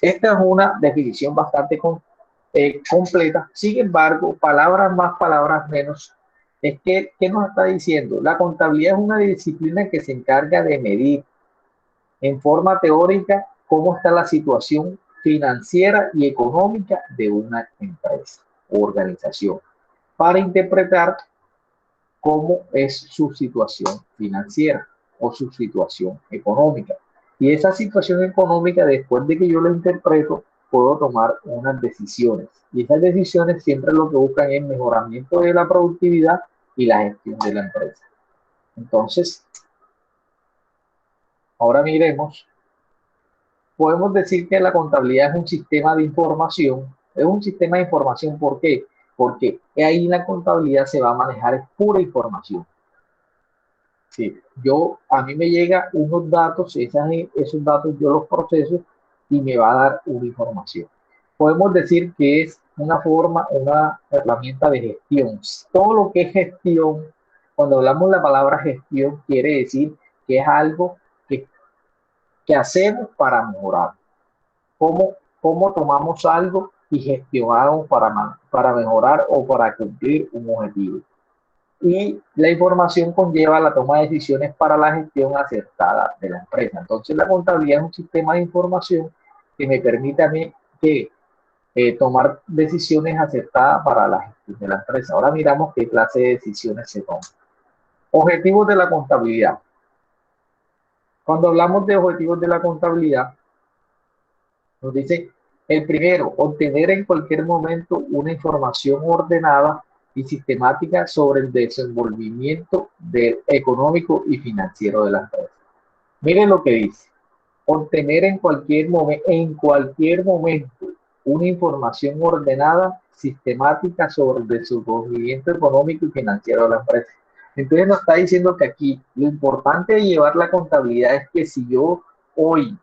Esta es una definición bastante completa. Sin embargo, palabras más, palabras menos. Es que, ¿qué nos está diciendo? La contabilidad es una disciplina que se encarga de medir en forma teórica cómo está la situación financiera y económica de una empresa o organización para interpretar cómo es su situación financiera o su situación económica. Y esa situación económica, después de que yo la interpreto, puedo tomar unas decisiones. Y esas decisiones siempre lo que buscan es mejoramiento de la productividad y la gestión de la empresa. Entonces, ahora miremos, podemos decir que la contabilidad es un sistema de información. Es un sistema de información, ¿por qué? Porque ahí la contabilidad se va a manejar es pura información. Sí, a mí me llegan unos datos, esos datos yo los proceso y me va a dar una información. Podemos decir que es una herramienta de gestión. Todo lo que es gestión, cuando hablamos de la palabra gestión, quiere decir que es algo que hacemos para mejorar. ¿Cómo tomamos algo y gestionamos para mejorar o para cumplir un objetivo? Y la información conlleva la toma de decisiones para la gestión acertada de la empresa. Entonces, la contabilidad es un sistema de información que me permite a mí tomar decisiones acertadas para la gestión de la empresa. Ahora miramos qué clase de decisiones se toman. Objetivos de la contabilidad. Cuando hablamos de objetivos de la contabilidad, nos dice el primero, obtener en cualquier momento una información ordenada y sistemática sobre el desenvolvimiento económico y financiero de la empresa. Miren lo que dice, obtener en cualquier momento una información ordenada, sistemática sobre el desenvolvimiento económico y financiero de la empresa. Entonces nos está diciendo que aquí lo importante de llevar la contabilidad es que si yo hoy,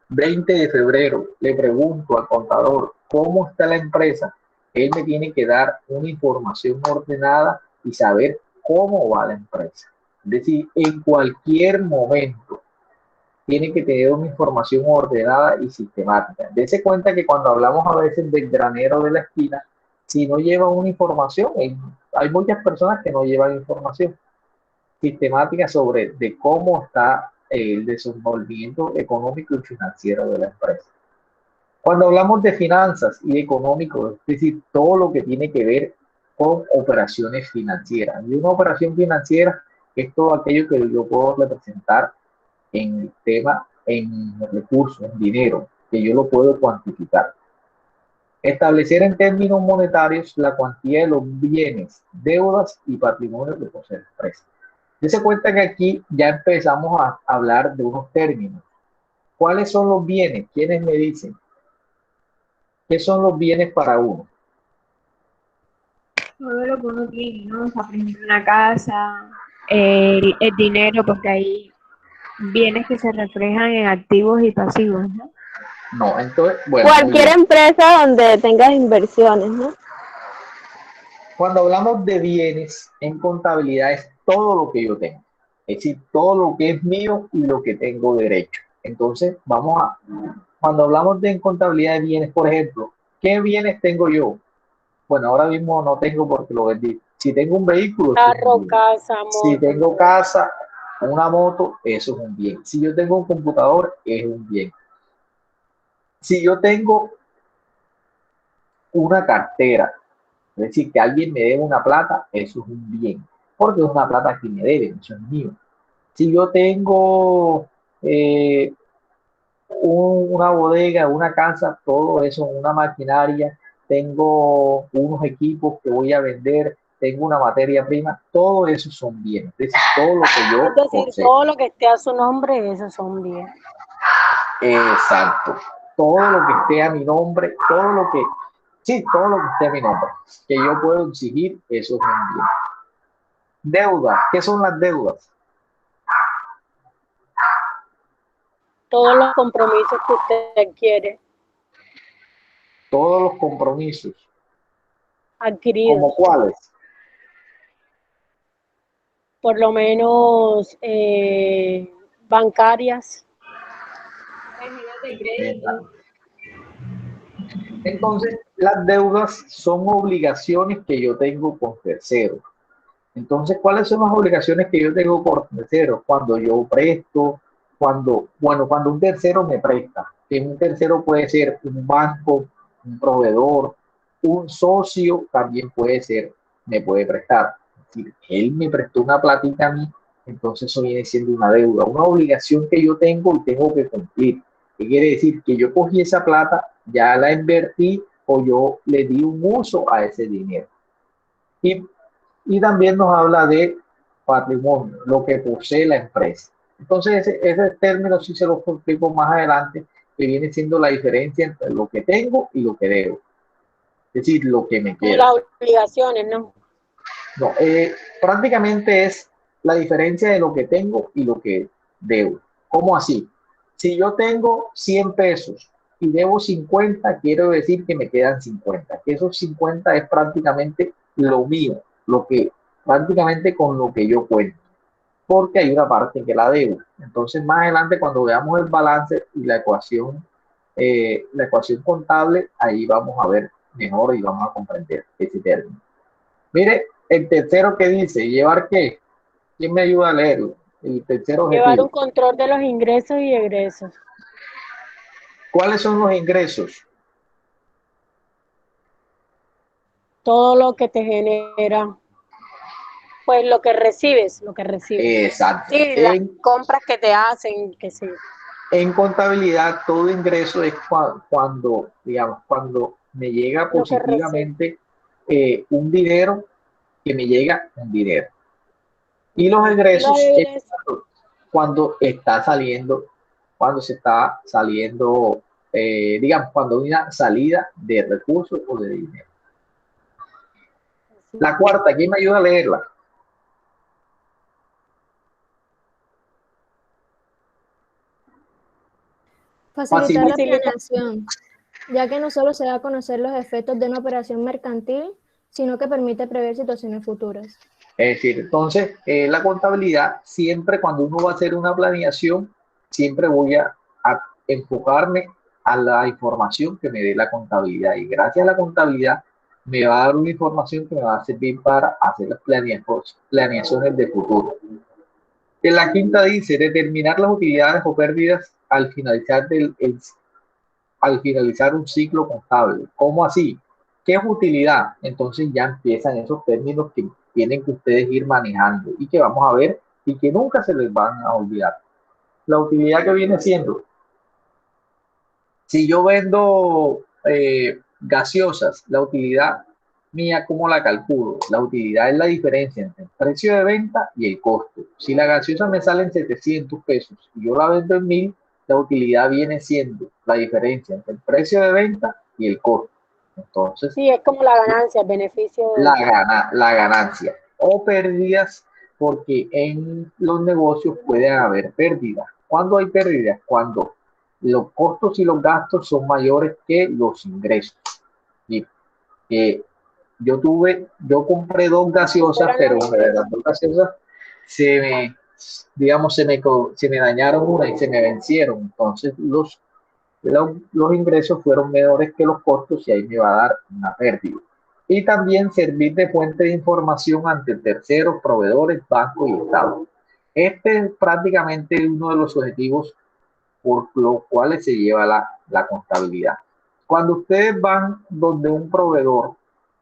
20 de febrero, le pregunto al contador cómo está la empresa, él me tiene que dar una información ordenada y saber cómo va la empresa. Es decir, en cualquier momento tiene que tener una información ordenada y sistemática. Dese cuenta que cuando hablamos a veces del granero de la esquina, si no lleva una información, hay muchas personas que no llevan información sistemática sobre de cómo está el desenvolvimiento económico y financiero de la empresa. Cuando hablamos de finanzas y económico, es decir, todo lo que tiene que ver con operaciones financieras. Y una operación financiera es todo aquello que yo puedo representar en recursos, en dinero, que yo lo puedo cuantificar. Establecer en términos monetarios la cuantía de los bienes, deudas y patrimonio que posee la empresa. Dese cuenta que aquí ya empezamos a hablar de unos términos. ¿Cuáles son los bienes? ¿Quiénes me dicen? ¿Qué son los bienes para uno? Todo lo que uno tiene, ¿no? O sea, por ejemplo, una casa, el dinero, porque hay bienes que se reflejan en activos y pasivos, ¿no? No, entonces, bueno. Cualquier empresa donde tengas inversiones, ¿no? Cuando hablamos de bienes en contabilidad es todo lo que yo tengo, es decir, todo lo que es mío y lo que tengo derecho. Entonces, cuando hablamos de en contabilidad de bienes, por ejemplo, ¿qué bienes tengo yo? Bueno, ahora mismo no tengo porque lo vendí. Si tengo un vehículo, eso es un Carro, bien. casa, Si moto. tengo casa, una moto, eso es un bien. Si yo tengo un computador, es un bien. Si yo tengo una cartera, es decir, que alguien me debe una plata, eso es un bien, porque es una plata que me deben, eso es mío. Si yo tengo una bodega, una casa, todo eso, una maquinaria, tengo unos equipos que voy a vender, tengo una materia prima, todo eso son bienes, es decir, todo lo que yo Es decir, poseo. todo lo que esté a su nombre, esos son bienes. Exacto, todo lo que esté a mi nombre, todo lo que esté a mi nombre, que yo puedo exigir, eso es un bien. Deudas, ¿qué son las deudas? Todos los compromisos que usted quiere, Todos los compromisos, adquiridos, ¿como cuáles? por lo menos bancarias. Entonces, las deudas son obligaciones que yo tengo con terceros. Entonces, ¿cuáles son las obligaciones que yo tengo por terceros? Cuando yo presto, cuando un tercero me presta, que un tercero puede ser un banco, un proveedor, un socio también puede ser, me puede prestar. Es decir, él me prestó una platita a mí, entonces eso viene siendo una deuda, una obligación que yo tengo y tengo que cumplir. ¿Qué quiere decir? Que yo cogí esa plata, ya la invertí o yo le di un uso a ese dinero. Y también nos habla de patrimonio, lo que posee la empresa. Entonces, ese término sí se lo explico más adelante, que viene siendo la diferencia entre lo que tengo y lo que debo. Es decir, lo que me Como queda. las obligaciones, ¿no? No, prácticamente es la diferencia de lo que tengo y lo que debo. ¿Cómo así? Si yo tengo 100 pesos y debo 50, quiero decir que me quedan 50. Que esos 50 es prácticamente lo mío, lo que prácticamente con lo que yo cuento, porque hay una parte que la debo. Entonces, más adelante, cuando veamos el balance y la ecuación contable, ahí vamos a ver mejor y vamos a comprender ese término. Mire, el tercero que dice, ¿llevar qué? ¿Quién me ayuda a leerlo? El tercer Llevar un objetivo. control de los ingresos y egresos. ¿Cuáles son los ingresos? Todo lo que te genera, pues lo que recibes, Exacto. Sí, las compras que te hacen, que sí. En contabilidad, todo ingreso es cuando, digamos, cuando me llega positivamente un dinero, que me llega un dinero. Y los egresos es cuando está saliendo, cuando se está saliendo, digamos, cuando hay una salida de recursos o de dinero. La cuarta, ¿quién me ayuda a leerla? Facilitar la planeación, ya que no solo se da a conocer los efectos de una operación mercantil, sino que permite prever situaciones futuras. Es decir, entonces, la contabilidad, siempre cuando uno va a hacer una planeación, siempre voy a enfocarme a la información que me dé la contabilidad. Y gracias a la contabilidad me va a dar una información que me va a servir para hacer las planeaciones de futuro. En la quinta dice, determinar las utilidades o pérdidas al finalizar un ciclo contable. ¿Cómo así? ¿Qué es utilidad? Entonces ya empiezan esos términos que tienen que ustedes ir manejando y que vamos a ver y que nunca se les van a olvidar. La utilidad que viene siendo, si yo vendo gaseosas, la utilidad mía, ¿cómo la calculo? La utilidad es la diferencia entre el precio de venta y el costo. Si la gaseosa me sale en 700 pesos y yo la vendo en 1000, la utilidad viene siendo la diferencia entre el precio de venta y el costo. Entonces, sí, es como la ganancia, el beneficio. La ganancia o pérdidas, porque en los negocios pueden haber pérdidas. ¿Cuándo hay pérdidas? Cuando los costos y los gastos son mayores que los ingresos. Y yo compré dos gaseosas, pero una de las dos gaseosas digamos, se me dañaron una y se me vencieron. Entonces los ingresos fueron menores que los costos y ahí me va a dar una pérdida. Y también servir de fuente de información ante terceros, proveedores, bancos y Estado. Este es prácticamente uno de los objetivos por los cuales se lleva la contabilidad. Cuando ustedes van donde un proveedor,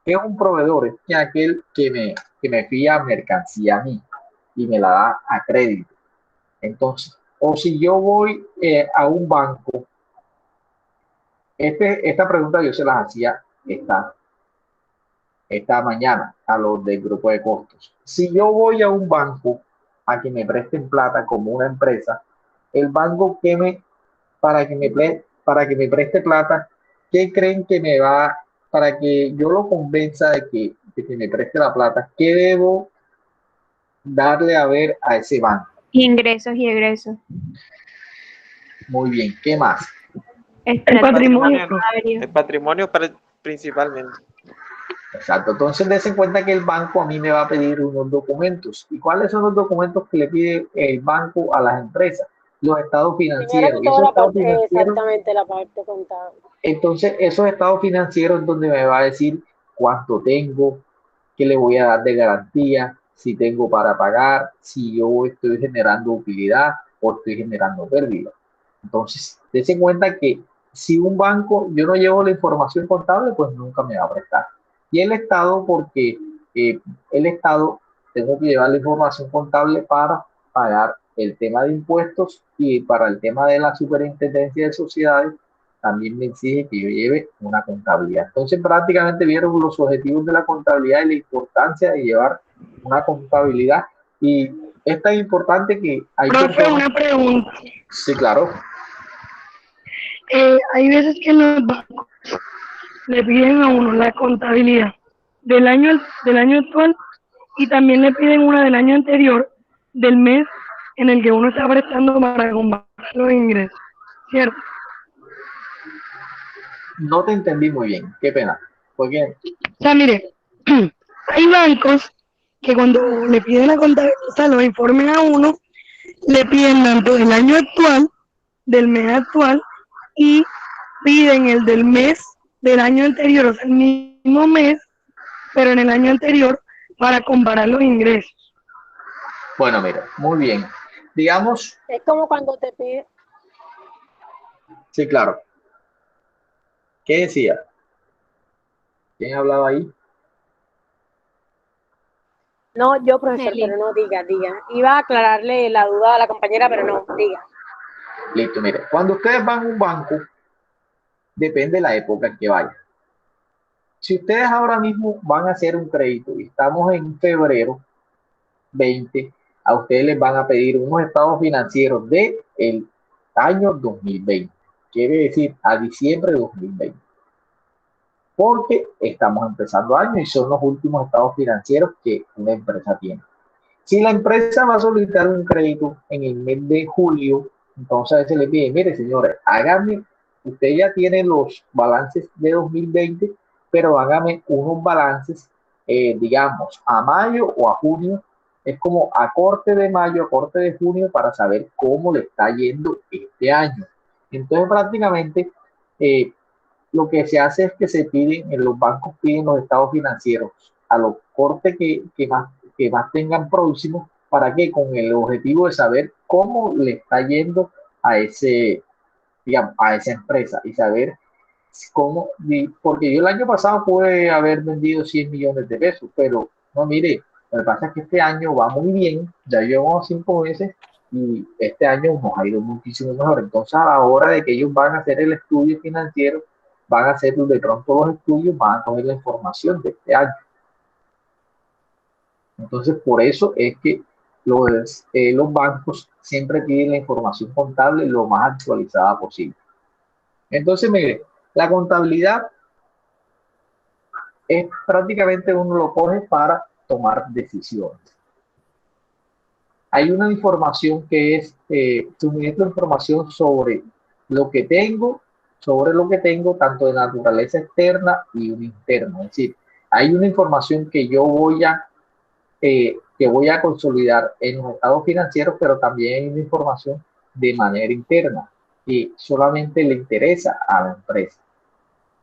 ¿qué es un proveedor? Es aquel que me fía mercancía a mí y me la da a crédito. Entonces, o si yo voy a un banco, esta pregunta yo se las hacía esta mañana a los del grupo de costos. Si yo voy a un banco a que me presten plata como una empresa, el banco para que me preste plata, ¿qué creen que me va, para que yo lo convenza de que me preste la plata, qué debo darle a ver a ese banco? Ingresos y egresos. Muy bien, ¿qué más? El patrimonio. El patrimonio principalmente. Exacto, entonces des en cuenta que el banco a mí me va a pedir unos documentos. ¿Y cuáles son los documentos que le pide el banco a las empresas? Los estados financieros. Exactamente, la parte contable. Entonces, esos estados financieros es donde me va a decir cuánto tengo, qué le voy a dar de garantía, si tengo para pagar, si yo estoy generando utilidad o estoy generando pérdida. Entonces, des en cuenta que si un banco, yo no llevo la información contable, pues nunca me va a prestar. Y el Estado, porque el Estado tengo que llevar la información contable para pagar el tema de impuestos y para el tema de la superintendencia de sociedades, también me exige que yo lleve una contabilidad. Entonces, prácticamente vieron los objetivos de la contabilidad y la importancia de llevar una contabilidad. Y es tan importante que hay Profe, una pregunta. Sí, claro. Hay veces que en los bancos le piden a uno la contabilidad del año actual y también le piden una del año anterior, del mes en el que uno está prestando para combatir los ingresos, ¿cierto? No te entendí muy bien, qué pena. Porque... O sea, mire, hay bancos que cuando le piden la contabilidad, o sea, los informes a uno, le piden tanto del año actual, del mes actual, y piden el del mes del año anterior, o sea, el mismo mes, pero en el año anterior, para comparar los ingresos. Bueno, mira, muy bien. Digamos... Es como cuando te piden... Sí, claro. ¿Qué decía? ¿Quién hablaba ahí? No, yo, profesor, pero no, diga. Iba a aclararle la duda a la compañera, pero no, diga. Listo, mire. Cuando ustedes van a un banco, depende de la época en que vayan. Si ustedes ahora mismo van a hacer un crédito y estamos en febrero 20, a ustedes les van a pedir unos estados financieros del año 2020. Quiere decir a diciembre de 2020. Porque estamos empezando año y son los últimos estados financieros que una empresa tiene. Si la empresa va a solicitar un crédito en el mes de julio, entonces a veces le pide, mire señores, hágame, usted ya tiene los balances de 2020, pero hágame unos balances, digamos, a mayo o a junio, es como a corte de mayo, a corte de junio, para saber cómo le está yendo este año. Entonces prácticamente lo que se hace es que se piden, en los bancos piden los estados financieros a los cortes que más tengan próximos, para que con el objetivo de saber cómo le está yendo a digamos, a esa empresa y saber cómo, porque yo el año pasado pude haber vendido 100 millones de pesos, pero no, mire, lo que pasa es que este año va muy bien, ya llevamos 5 meses y este año nos ha ido muchísimo mejor. Entonces, a la hora de que ellos van a hacer el estudio financiero, van a hacer de pronto los estudios, van a coger la información de este año. Entonces, por eso es que los bancos siempre piden la información contable lo más actualizada posible. Entonces, mire, la contabilidad es prácticamente uno lo coge para tomar decisiones. Hay una información que es suministro información sobre lo que tengo, tanto de naturaleza externa y una interna. Es decir, Hay una información que yo voy a consolidar en los estados financieros, pero también hay una información de manera interna que solamente le interesa a la empresa.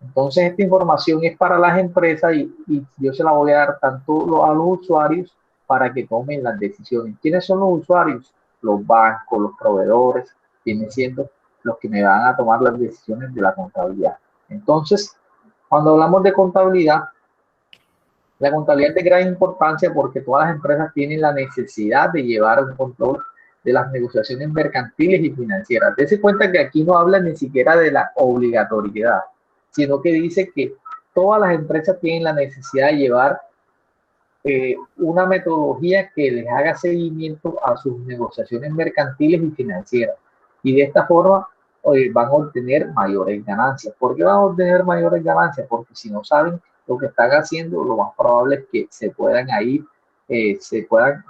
Entonces, esta información es para las empresas y yo se la voy a dar tanto a los usuarios para que tomen las decisiones. ¿Quiénes son los usuarios? Los bancos, los proveedores, vienen siendo los que me van a tomar las decisiones de la contabilidad. Entonces, cuando hablamos de contabilidad, la contabilidad es de gran importancia porque todas las empresas tienen la necesidad de llevar un control de las negociaciones mercantiles y financieras. Dese cuenta que aquí no habla ni siquiera de la obligatoriedad, sino que dice que todas las empresas tienen la necesidad de llevar una metodología que les haga seguimiento a sus negociaciones mercantiles y financieras. Y de esta forma van a obtener mayores ganancias. ¿Por qué van a obtener mayores ganancias? Porque si no saben lo que están haciendo, lo más probable es que se puedan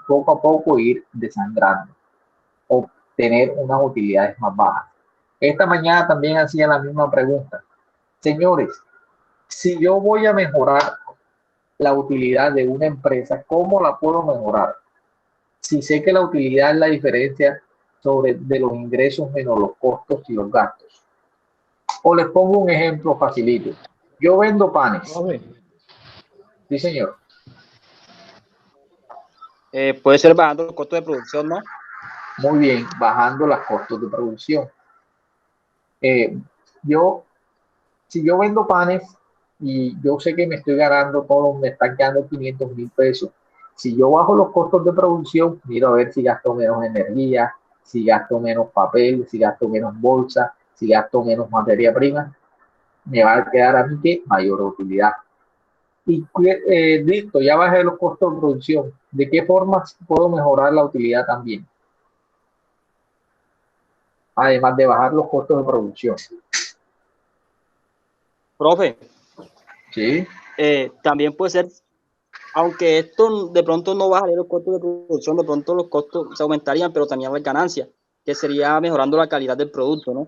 poco a poco ir desangrando, obtener unas utilidades más bajas. Esta mañana también hacía la misma pregunta. Señores, si yo voy a mejorar la utilidad de una empresa, ¿cómo la puedo mejorar? Si sé que la utilidad es la diferencia de los ingresos menos los costos y los gastos. O les pongo un ejemplo facilito. Yo vendo panes. Sí, señor. Puede ser bajando los costos de producción, ¿no? Muy bien, bajando los costos de producción. Si yo vendo panes y yo sé que me estoy ganando me están quedando 500,000 pesos. Si yo bajo los costos de producción, miro a ver si gasto menos energía, si gasto menos papel, si gasto menos bolsa, si gasto menos materia prima, me va a quedar a mí que mayor utilidad. Y listo, ya bajé los costos de producción. ¿De qué forma puedo mejorar la utilidad también? Además de bajar los costos de producción. Profe. Sí. También puede ser, aunque esto de pronto no bajaría los costos de producción, de pronto los costos se aumentarían, pero también las ganancias, que sería mejorando la calidad del producto, ¿no?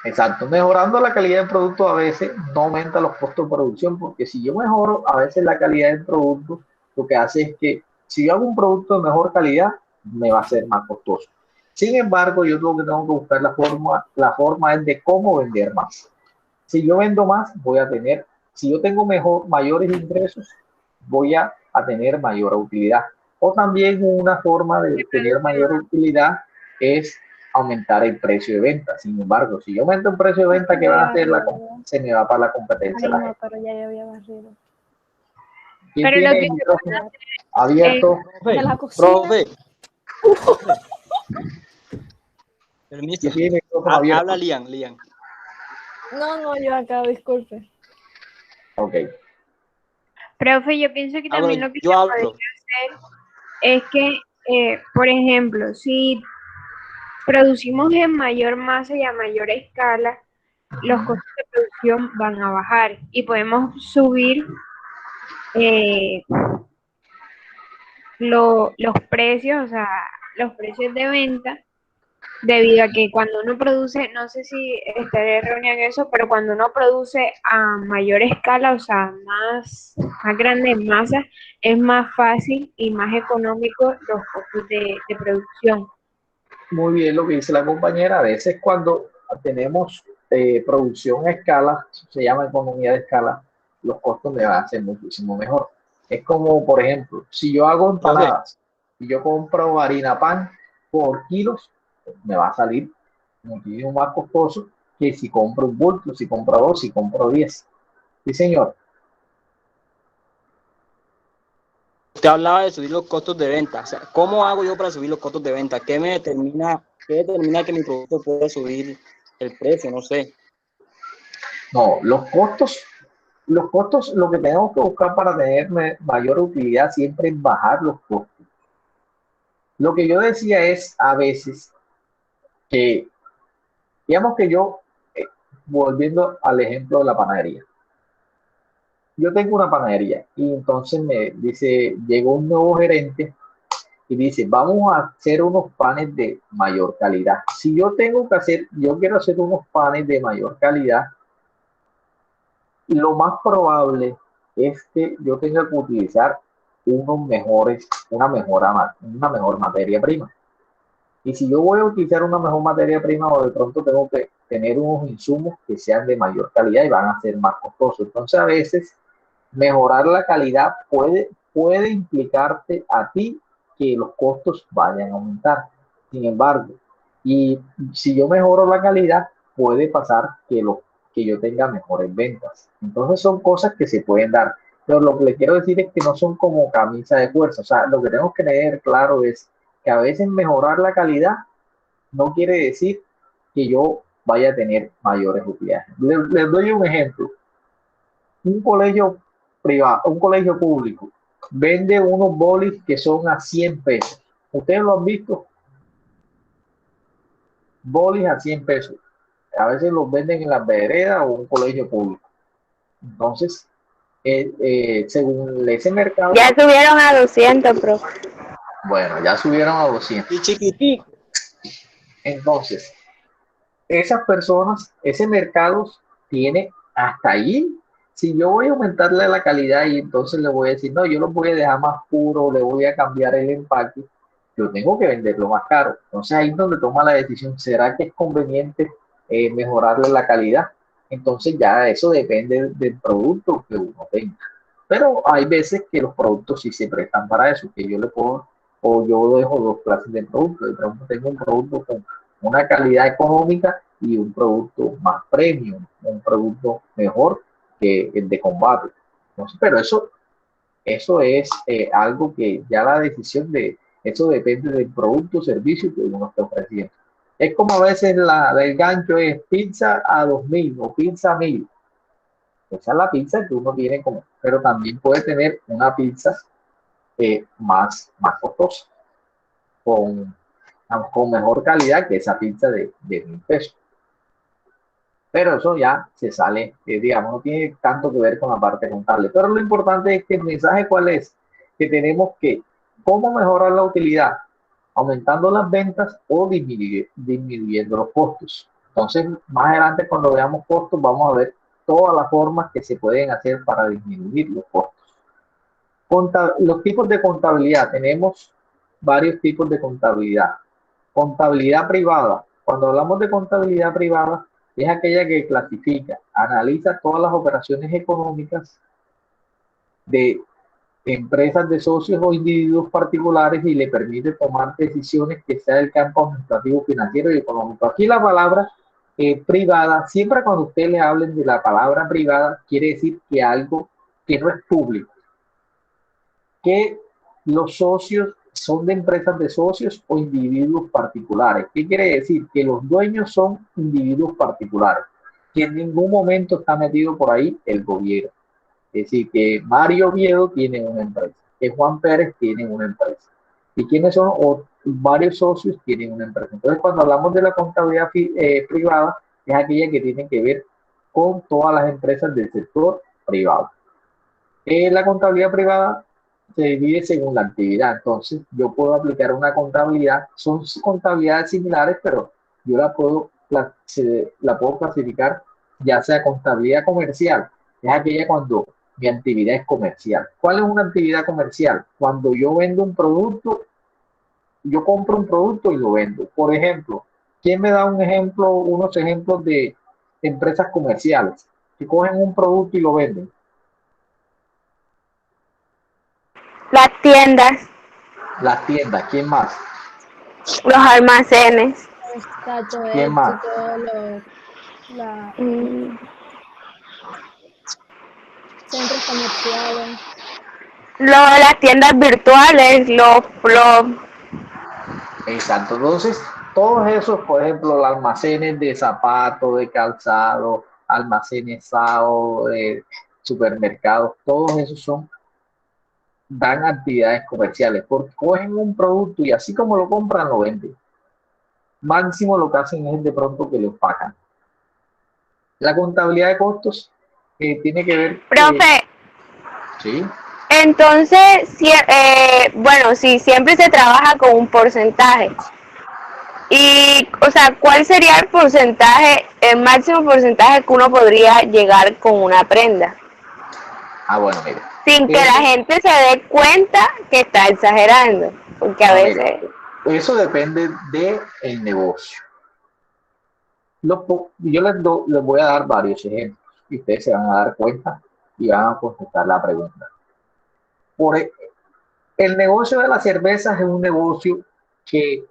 Exacto, mejorando la calidad del producto a veces no aumenta los costos de producción, porque si yo mejoro a veces la calidad del producto, lo que hace es que si yo hago un producto de mejor calidad, me va a ser más costoso. Sin embargo, yo lo que tengo que buscar la forma es de cómo vender más. Si yo vendo más, si yo tengo mayores ingresos, voy a tener mayor utilidad. O también una forma de tener mayor utilidad es aumentar el precio de venta. Sin embargo, si yo aumento el precio de venta, ¿qué van a hacer? Se me va para la competencia. Ay, no, pero ya yo había barrido. ¿Quién Pero tiene lo que el micrófono abierto? De la cocina. Profe. Permiso. ¿Quién tiene el micrófono abierto? Habla Lian. No, yo acá, disculpe. Ok. Profe, yo pienso que también lo que yo se hablo. podría hacer es que, por ejemplo, si producimos en mayor masa y a mayor escala, los costos de producción van a bajar y podemos subir los precios, o sea, los precios de venta, debido a que cuando uno produce, no sé si estaré reunida en eso, pero cuando uno produce a mayor escala, o sea, más grande en masa, es más fácil y más económico los costos de producción. Muy bien lo que dice la compañera. A veces cuando tenemos producción a escala, se llama economía de escala, los costos me van a ser muchísimo mejor. Es como, por ejemplo, si yo hago empanadas y yo compro harina pan por kilos, me va a salir muchísimo más costoso que si compro un bulto, si compro 2, si compro 10. Sí, señor. Usted hablaba de subir los costos de venta. O sea, ¿cómo hago yo para subir los costos de venta? ¿Qué determina que mi producto puede subir el precio? No sé. No, los costos, lo que tenemos que buscar para tener mayor utilidad siempre es bajar los costos. Lo que yo decía es a veces que, digamos que yo, volviendo al ejemplo de la panadería, yo tengo una panadería y entonces me dice, llegó un nuevo gerente y dice, vamos a hacer unos panes de mayor calidad. Si yo quiero hacer unos panes de mayor calidad, lo más probable es que yo tenga que utilizar una mejor materia prima. Y si yo voy a utilizar una mejor materia prima, o de pronto tengo que tener unos insumos que sean de mayor calidad y van a ser más costosos. Entonces, a veces, mejorar la calidad puede implicarte a ti que los costos vayan a aumentar. Sin embargo, y si yo mejoro la calidad, puede pasar que yo tenga mejores ventas. Entonces, son cosas que se pueden dar. Pero lo que le quiero decir es que no son como camisa de fuerza. O sea, lo que tenemos que tener claro es que a veces mejorar la calidad no quiere decir que yo vaya a tener mayores utilidades. Les doy un ejemplo. Un colegio privado, un colegio público, vende unos bolis que son a 100 pesos. ¿Ustedes lo han visto? Bolis a 100 pesos. A veces los venden en las veredas o un colegio público. Entonces, según ese mercado... Ya subieron a 200, profe. Bueno, ya subieron a 200. Y chiquitico. Entonces, esas personas, ese mercado tiene hasta ahí. Si yo voy a aumentarle la calidad y entonces le voy a decir, no, yo lo voy a dejar más puro, le voy a cambiar el empaque, yo tengo que venderlo más caro. Entonces ahí es donde toma la decisión, ¿será que es conveniente mejorarle la calidad? Entonces ya eso depende del producto que uno tenga. Pero hay veces que los productos sí se prestan para eso, que yo le puedo, o yo dejo dos clases de productos. De pronto tengo un producto con una calidad económica y un producto más premium, un producto mejor que el de combate. Entonces, pero eso es algo que ya la decisión de eso depende del producto o servicio que uno está ofreciendo. Es como a veces el gancho es pizza a 2.000 o pizza a 1.000. Esa es la pizza que uno tiene como, pero también puede tener una pizza más costosa, con mejor calidad que esa pizza de 1.000 pesos. Pero eso ya se sale, digamos, no tiene tanto que ver con la parte contable. Pero lo importante es que el mensaje cuál es, que tenemos que, ¿cómo mejorar la utilidad? Aumentando las ventas o disminuyendo los costos. Entonces, más adelante cuando veamos costos, vamos a ver todas las formas que se pueden hacer para disminuir los costos. Los tipos de contabilidad, tenemos varios tipos de contabilidad. Contabilidad privada. Cuando hablamos de contabilidad privada, es aquella que clasifica, analiza todas las operaciones económicas de empresas de socios o individuos particulares y le permite tomar decisiones que sea del campo administrativo, financiero y económico. Aquí la palabra privada, siempre cuando ustedes le hablen de la palabra privada, quiere decir que algo que no es público, que los socios son de empresas de socios o individuos particulares. ¿Qué quiere decir? Que los dueños son individuos particulares, que en ningún momento está metido por ahí el gobierno. Es decir, que Mario Oviedo tiene una empresa, que Juan Pérez tiene una empresa. ¿Y quiénes son? O varios socios tienen una empresa. Entonces, cuando hablamos de la contabilidad privada, es aquella que tiene que ver con todas las empresas del sector privado. La contabilidad privada se divide según la actividad. Entonces, yo puedo aplicar una contabilidad, son contabilidades similares, pero yo la puedo clasificar ya sea contabilidad comercial, es aquella cuando mi actividad es comercial. ¿Cuál es una actividad comercial? Cuando yo vendo un producto, yo compro un producto y lo vendo. Por ejemplo, ¿quién me da unos ejemplos de empresas comerciales que cogen un producto y lo venden? Las tiendas. Las tiendas, ¿quién más? Los almacenes. ¿Quién más? Centros comerciales. Las tiendas virtuales, Exacto. Entonces, todos esos, por ejemplo, los almacenes de zapatos, de calzado, almacenes SAO, de supermercados, todos esos dan actividades comerciales, porque cogen un producto y así como lo compran, lo venden. Máximo lo que hacen es de pronto que lo pagan. La contabilidad de costos tiene que ver... Profe, sí. Entonces, si siempre se trabaja con un porcentaje. Y, o sea, ¿cuál sería el porcentaje, el máximo porcentaje que uno podría llegar con una prenda? Bueno, mire. Sin que la gente se dé cuenta que está exagerando, porque a veces... Mire, eso depende del negocio. Yo les voy a dar varios ejemplos y ustedes se van a dar cuenta y van a contestar la pregunta. El negocio de las cervezas es un negocio que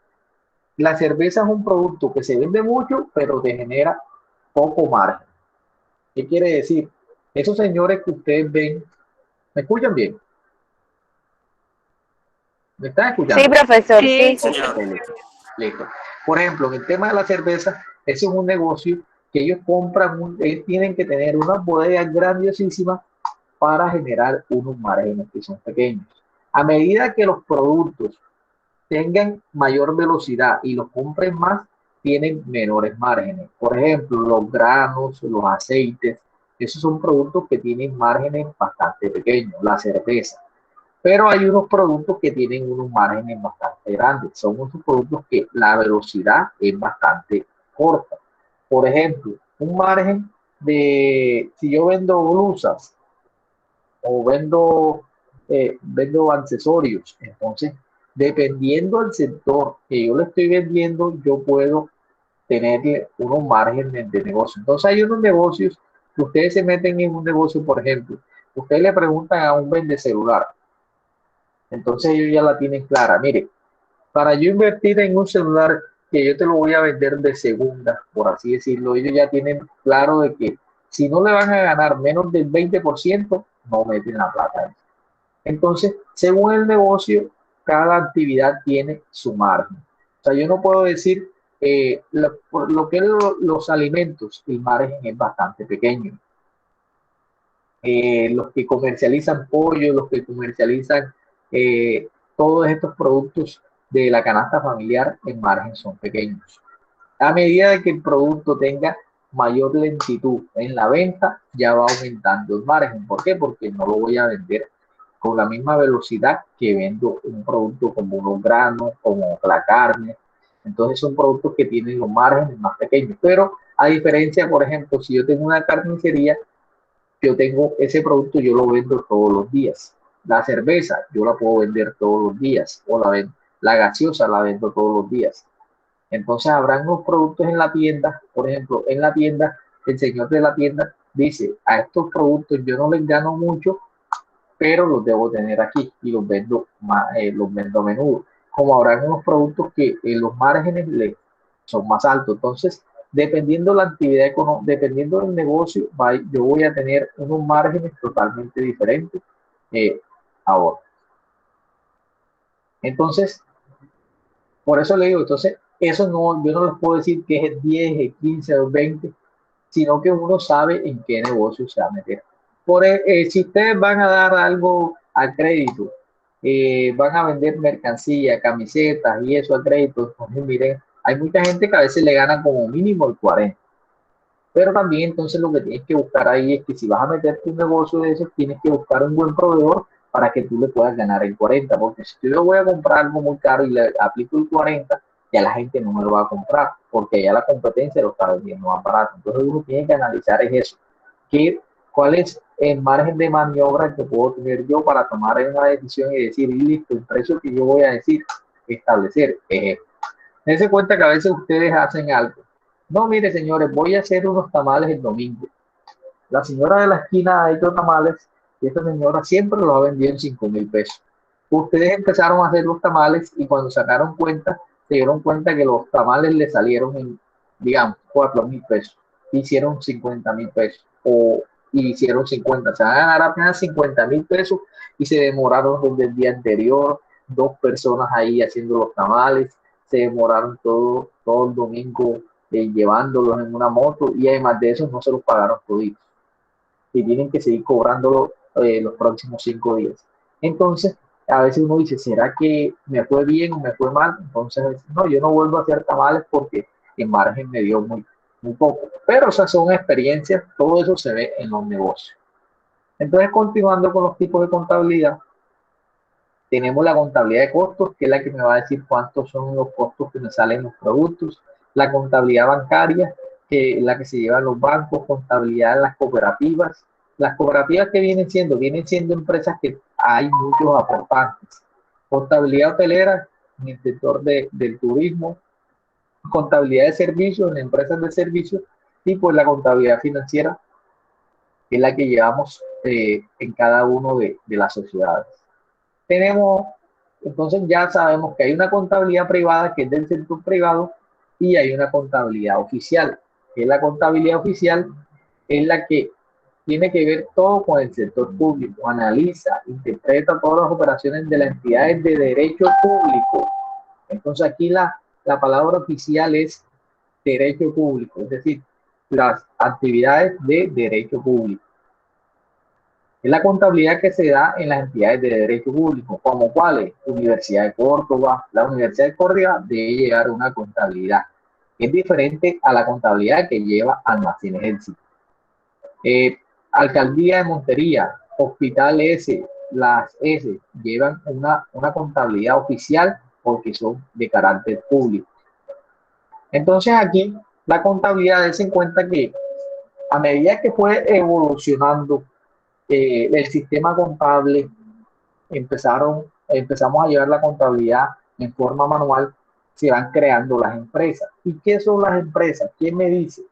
la cerveza es un producto que se vende mucho, pero te genera poco margen. ¿Qué quiere decir? Esos señores que ustedes ven, ¿me escuchan bien? ¿Me están escuchando? Sí, profesor, sí. Listo. Por ejemplo, en el tema de la cerveza, eso es un negocio que ellos compran, ellos tienen que tener unas bodegas grandiosísimas para generar unos márgenes que son pequeños. A medida que los productos tengan mayor velocidad y los compren más, tienen menores márgenes. Por ejemplo, los granos, los aceites, esos son productos que tienen márgenes bastante pequeños, la cerveza. Pero hay unos productos que tienen unos márgenes bastante grandes. Son unos productos que la velocidad es bastante corta. Por ejemplo, un margen de, si yo vendo blusas o vendo accesorios, entonces, dependiendo del sector que yo le estoy vendiendo, yo puedo tener unos márgenes de negocio. Entonces, hay unos negocios que ustedes se meten en un negocio, por ejemplo, ustedes le preguntan a un vende celular, entonces ellos ya la tienen clara. Mire, para yo invertir en un celular que yo te lo voy a vender de segunda, por así decirlo, ellos ya tienen claro de que si no le van a ganar menos del 20%, no meten la plata. Entonces, según el negocio, cada actividad tiene su margen. O sea, yo no puedo decir, por lo que es los alimentos, el margen es bastante pequeño. Los que comercializan pollo, los que comercializan todos estos productos de la canasta familiar, en margen son pequeños. A medida de que el producto tenga mayor lentitud en la venta, ya va aumentando el margen. ¿Por qué? Porque no lo voy a vender con la misma velocidad que vendo un producto como unos granos, como la carne. Entonces son productos que tienen los márgenes más pequeños. Pero a diferencia, por ejemplo, si yo tengo una carnicería, yo tengo ese producto, yo lo vendo todos los días. La cerveza, yo la puedo vender todos los días. O la gaseosa la vendo todos los días. Entonces habrán unos productos en la tienda, por ejemplo, en la tienda, el señor de la tienda dice, a estos productos yo no les gano mucho, pero los debo tener aquí y los vendo a menudo. Como habrán unos productos que los márgenes son más altos. Entonces, dependiendo de la actividad económica, dependiendo del negocio, yo voy a tener unos márgenes totalmente diferentes ahora. Entonces, por eso le digo, entonces, eso no, yo no les puedo decir que es el 10, el 15 o el 20, sino que uno sabe en qué negocio se va a meter. Si ustedes van a dar algo a crédito, van a vender mercancía, camisetas y eso a crédito, entonces miren, hay mucha gente que a veces le ganan como mínimo el 40. Pero también entonces lo que tienes que buscar ahí es que si vas a meterte un negocio de esos, tienes que buscar un buen proveedor para que tú le puedas ganar el 40, porque si yo voy a comprar algo muy caro y le aplico el 40, ya la gente no me lo va a comprar, porque ya la competencia lo está vendiendo más barato. Entonces uno tiene que analizar es eso, cuál es el margen de maniobra que puedo tener yo para tomar una decisión y decir, listo, el precio que yo voy a establecer es esto. Dense cuenta que a veces ustedes hacen algo. No, mire, señores, voy a hacer unos tamales el domingo. La señora de la esquina ha hecho tamales y esta señora siempre los ha vendido en 5,000 pesos. Ustedes empezaron a hacer los tamales y cuando sacaron cuenta, se dieron cuenta que los tamales le salieron en, digamos, 4,000 pesos. Hicieron 50,000 pesos y hicieron 50. Se van a ganar apenas 50,000 pesos y se demoraron desde el día anterior, 2 personas ahí haciendo los tamales, se demoraron todo el domingo llevándolos en una moto y además de eso no se los pagaron toditos y tienen que seguir cobrándolo los próximos 5 días. Entonces, a veces uno dice, ¿será que me fue bien o me fue mal? Entonces, no, yo no vuelvo a hacer tamales porque el margen me dio muy poco. Pero esas son experiencias, todo eso se ve en los negocios. Entonces, continuando con los tipos de contabilidad, tenemos la contabilidad de costos, que es la que me va a decir cuántos son los costos que me salen los productos. La contabilidad bancaria, que es la que se lleva en los bancos, contabilidad en las cooperativas, las cooperativas que vienen siendo empresas que hay muchos aportantes. Contabilidad hotelera en el sector del turismo, contabilidad de servicios en empresas de servicios y pues la contabilidad financiera, que es la que llevamos en cada uno de las sociedades. Entonces ya sabemos que hay una contabilidad privada que es del sector privado y hay una contabilidad oficial, que la contabilidad oficial es la que tiene que ver todo con el sector público, analiza, interpreta todas las operaciones de las entidades de derecho público. Entonces aquí la palabra oficial es derecho público, es decir, las actividades de derecho público. Es la contabilidad que se da en las entidades de derecho público, como cuáles, Universidad de Córdoba. La Universidad de Córdoba debe llevar una contabilidad que es diferente a la contabilidad que lleva Almacén Ejército. Alcaldía de Montería, Hospital S, las S llevan una contabilidad oficial porque son de carácter público. Entonces aquí la contabilidad, dense en cuenta que a medida que fue evolucionando el sistema contable, empezamos a llevar la contabilidad en forma manual, se van creando las empresas. ¿Y qué son las empresas? ¿Quién me dice?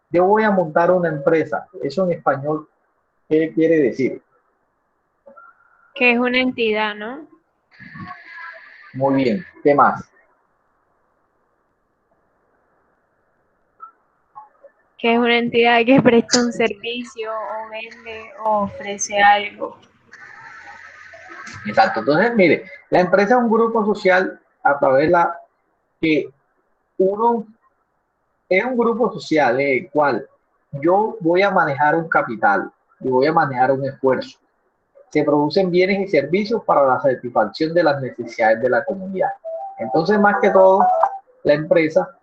Yo voy a montar una empresa. Eso en español, ¿qué quiere decir? Que es una entidad, ¿no? Muy bien. ¿Qué más? Que es una entidad que presta un servicio o vende o ofrece algo. Exacto. Entonces, mire, la empresa es un grupo social a través de la que uno es un grupo social en el cual yo voy a manejar un capital y voy a manejar un esfuerzo. Se producen bienes y servicios para la satisfacción de las necesidades de la comunidad. Entonces, más que todo, la empresa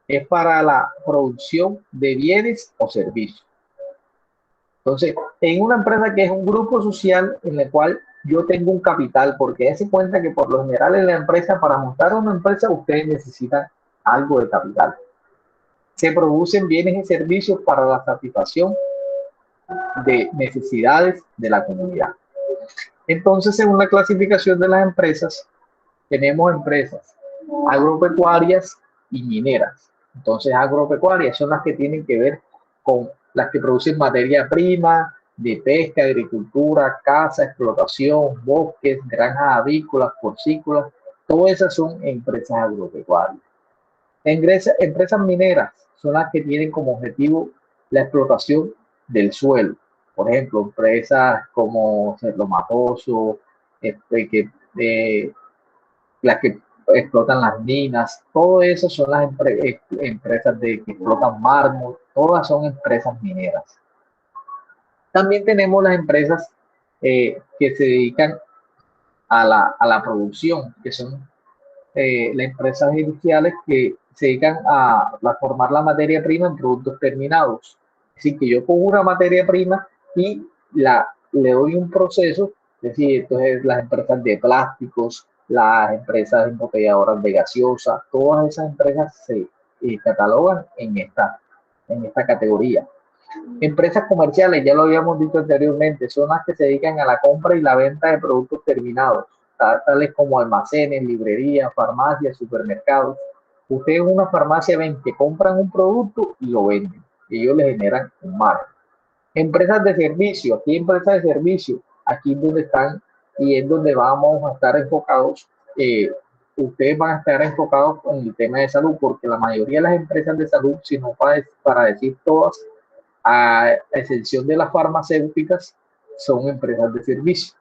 es para la producción de bienes o servicios. Entonces, en una empresa que es un grupo social en el cual yo tengo un capital, porque se cuenta que por lo general en la empresa, para montar una empresa, ustedes necesitan algo de capital. Se producen bienes y servicios para la satisfacción de necesidades de la comunidad. Entonces, según la clasificación de las empresas, tenemos empresas agropecuarias y mineras. Entonces, agropecuarias son las que tienen que ver con las que producen materia prima de pesca, agricultura, caza, explotación, bosques, granjas avícolas, porcícolas. Todas esas son empresas agropecuarias. Empresas mineras son las que tienen como objetivo la explotación del suelo. Por ejemplo, empresas como Cerro Matoso, las que explotan las minas, todo eso son las empresas que explotan mármol, todas son empresas mineras. También tenemos las empresas que se dedican a la producción, que son las empresas industriales que se dedican a transformar la materia prima en productos terminados. Es decir, que yo pongo una materia prima y le doy un proceso, es decir, entonces las empresas de plásticos, las empresas embotelladoras de gaseosa, todas esas empresas se catalogan en esta categoría. Empresas comerciales, ya lo habíamos dicho anteriormente, son las que se dedican a la compra y la venta de productos terminados, tales como almacenes, librerías, farmacias, supermercados. Ustedes en una farmacia ven que compran un producto y lo venden. Ellos le generan un margen. Empresas de servicio, aquí empresas de servicio, aquí es donde están y es donde vamos a estar enfocados. Ustedes van a estar enfocados en el tema de salud, porque la mayoría de las empresas de salud, si no para decir todas, a excepción de las farmacéuticas, son empresas de servicio.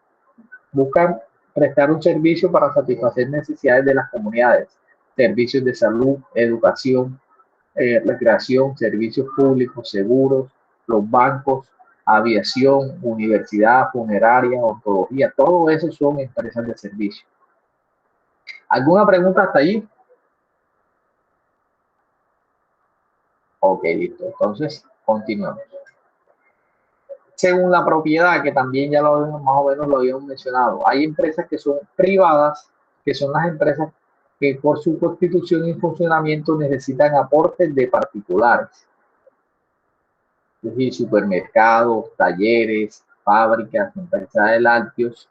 Buscan prestar un servicio para satisfacer necesidades de las comunidades, servicios de salud, educación, recreación, servicios públicos, seguros, los bancos, aviación, universidad, funeraria, odontología, todo eso son empresas de servicio. ¿Alguna pregunta hasta allí? Ok, listo. Entonces, continuamos. Según la propiedad, que también ya lo más o menos lo habíamos mencionado, hay empresas que son privadas, que son las empresas que por su constitución y funcionamiento necesitan aportes de particulares. es decir, supermercados, talleres, fábricas, empresas de lácteos.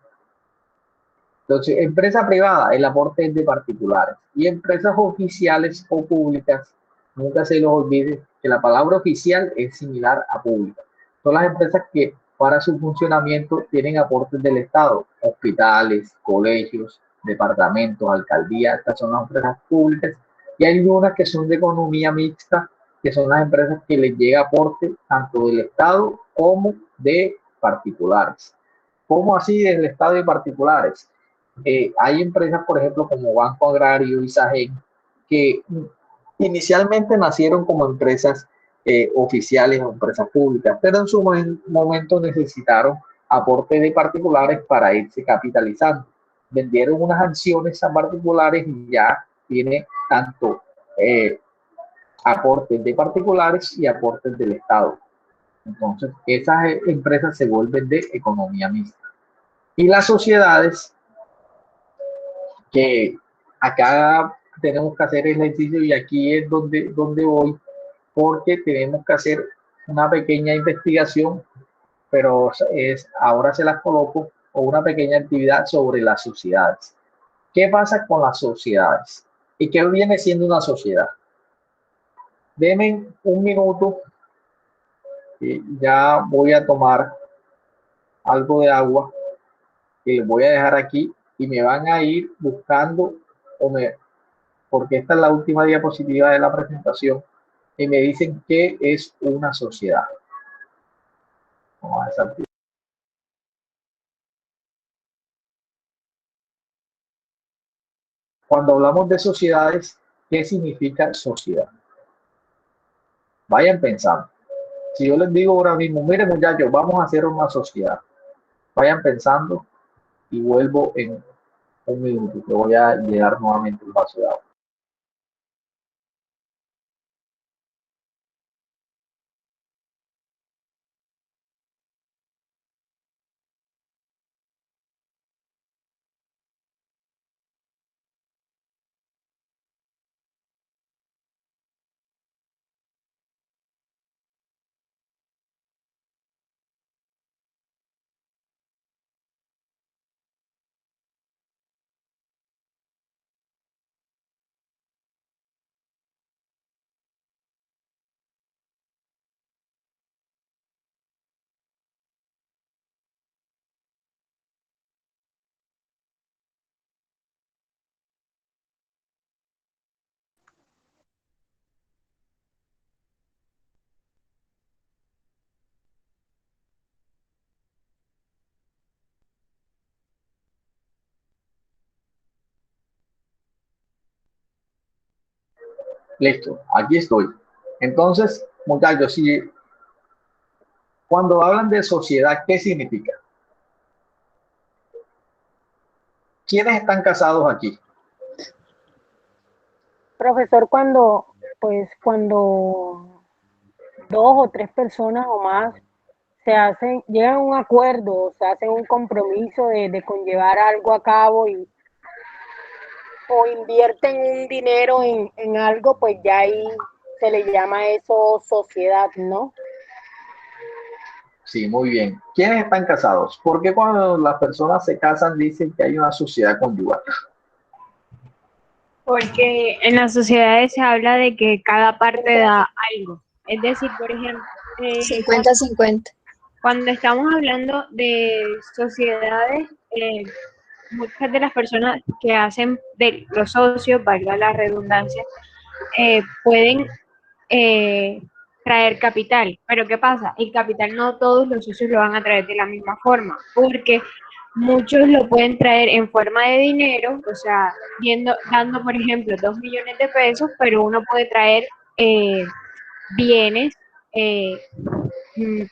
Entonces, empresa privada, el aporte es de particulares. Y empresas oficiales o públicas, nunca se los olvide que la palabra oficial es similar a pública. Son las empresas que para su funcionamiento tienen aportes del Estado, hospitales, colegios, departamentos, alcaldías, estas son las empresas públicas. Y hay unas que son de economía mixta, que son las empresas que les llega aporte tanto del Estado como de particulares. ¿Cómo así del Estado y particulares? Hay empresas, por ejemplo, como Banco Agrario y SAGEN, que inicialmente nacieron como empresas oficiales o empresas públicas, pero en su momento necesitaron aportes de particulares para irse capitalizando. Vendieron unas acciones a particulares y ya tiene tanto aportes de particulares y aportes del Estado. Entonces, esas empresas se vuelven de economía mixta. Y las sociedades, que acá tenemos que hacer el ejercicio y aquí es donde voy, porque tenemos que hacer una pequeña investigación, pero ahora se las coloco, o una pequeña actividad sobre las sociedades. ¿Qué pasa con las sociedades? ¿Y qué viene siendo una sociedad? Denme un minuto y ya voy a tomar algo de agua que les voy a dejar aquí y me van a ir buscando, porque esta es la última diapositiva de la presentación, y me dicen qué es una sociedad. Vamos a desactivar. Cuando hablamos de sociedades, ¿qué significa sociedad? Vayan pensando. Si yo les digo ahora mismo, miren muchachos, vamos a hacer una sociedad, vayan pensando y vuelvo en un minuto, que voy a llenar nuevamente el vaso de agua. Listo, aquí estoy. Entonces, muchachos, cuando hablan de sociedad, ¿qué significa? ¿Quiénes están casados aquí? Profesor, cuando dos o tres personas o más llegan a un acuerdo, se hacen un compromiso de conllevar algo a cabo o invierten un dinero en algo, pues ya ahí se le llama eso sociedad, ¿no? Sí, muy bien. ¿Quiénes están casados? ¿Por qué cuando las personas se casan dicen que hay una sociedad conyugal? Porque en las sociedades se habla de que cada parte da algo. Es decir, por ejemplo, 50-50. cuando estamos hablando de sociedades, muchas de las personas que hacen de los socios, valga la redundancia, pueden traer capital. Pero ¿qué pasa? El capital no todos los socios lo van a traer de la misma forma, porque muchos lo pueden traer en forma de dinero, o sea, dando, por ejemplo, 2 millones de pesos, pero uno puede traer bienes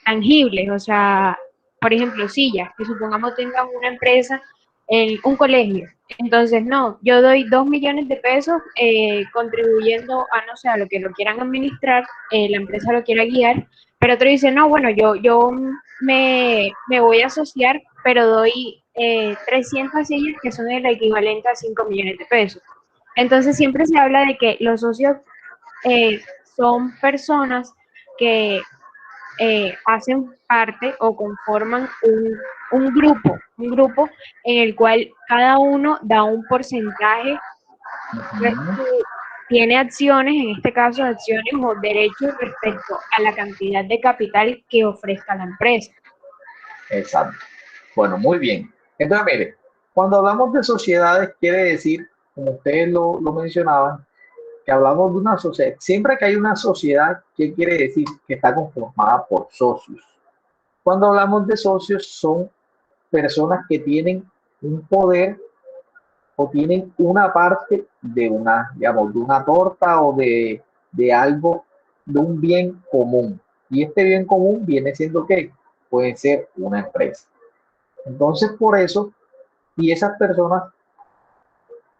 tangibles, o sea, por ejemplo, sillas, que supongamos tengan una empresa, un colegio. Entonces, no, yo doy 2 millones de pesos contribuyendo a, no sé, a lo que lo quieran administrar, la empresa lo quiera guiar, pero otro dice, no, bueno, yo me voy a asociar, pero doy 300 sillas que son el equivalente a 5 millones de pesos. Entonces, siempre se habla de que los socios son personas que hacen parte o conforman un grupo en el cual cada uno da un porcentaje, tiene acciones, en este caso acciones o derechos respecto a la cantidad de capital que ofrezca la empresa. Exacto. Bueno, muy bien. Entonces, mire, cuando hablamos de sociedades, quiere decir, como ustedes lo mencionaban, que hablamos de una sociedad. Siempre que hay una sociedad, ¿qué quiere decir? Que está conformada por socios. Cuando hablamos de socios, son personas que tienen un poder o tienen una parte de una, digamos, de una torta o de algo, de un bien común. Y este bien común viene siendo ¿qué? Puede ser una empresa. Entonces, por eso, y esas personas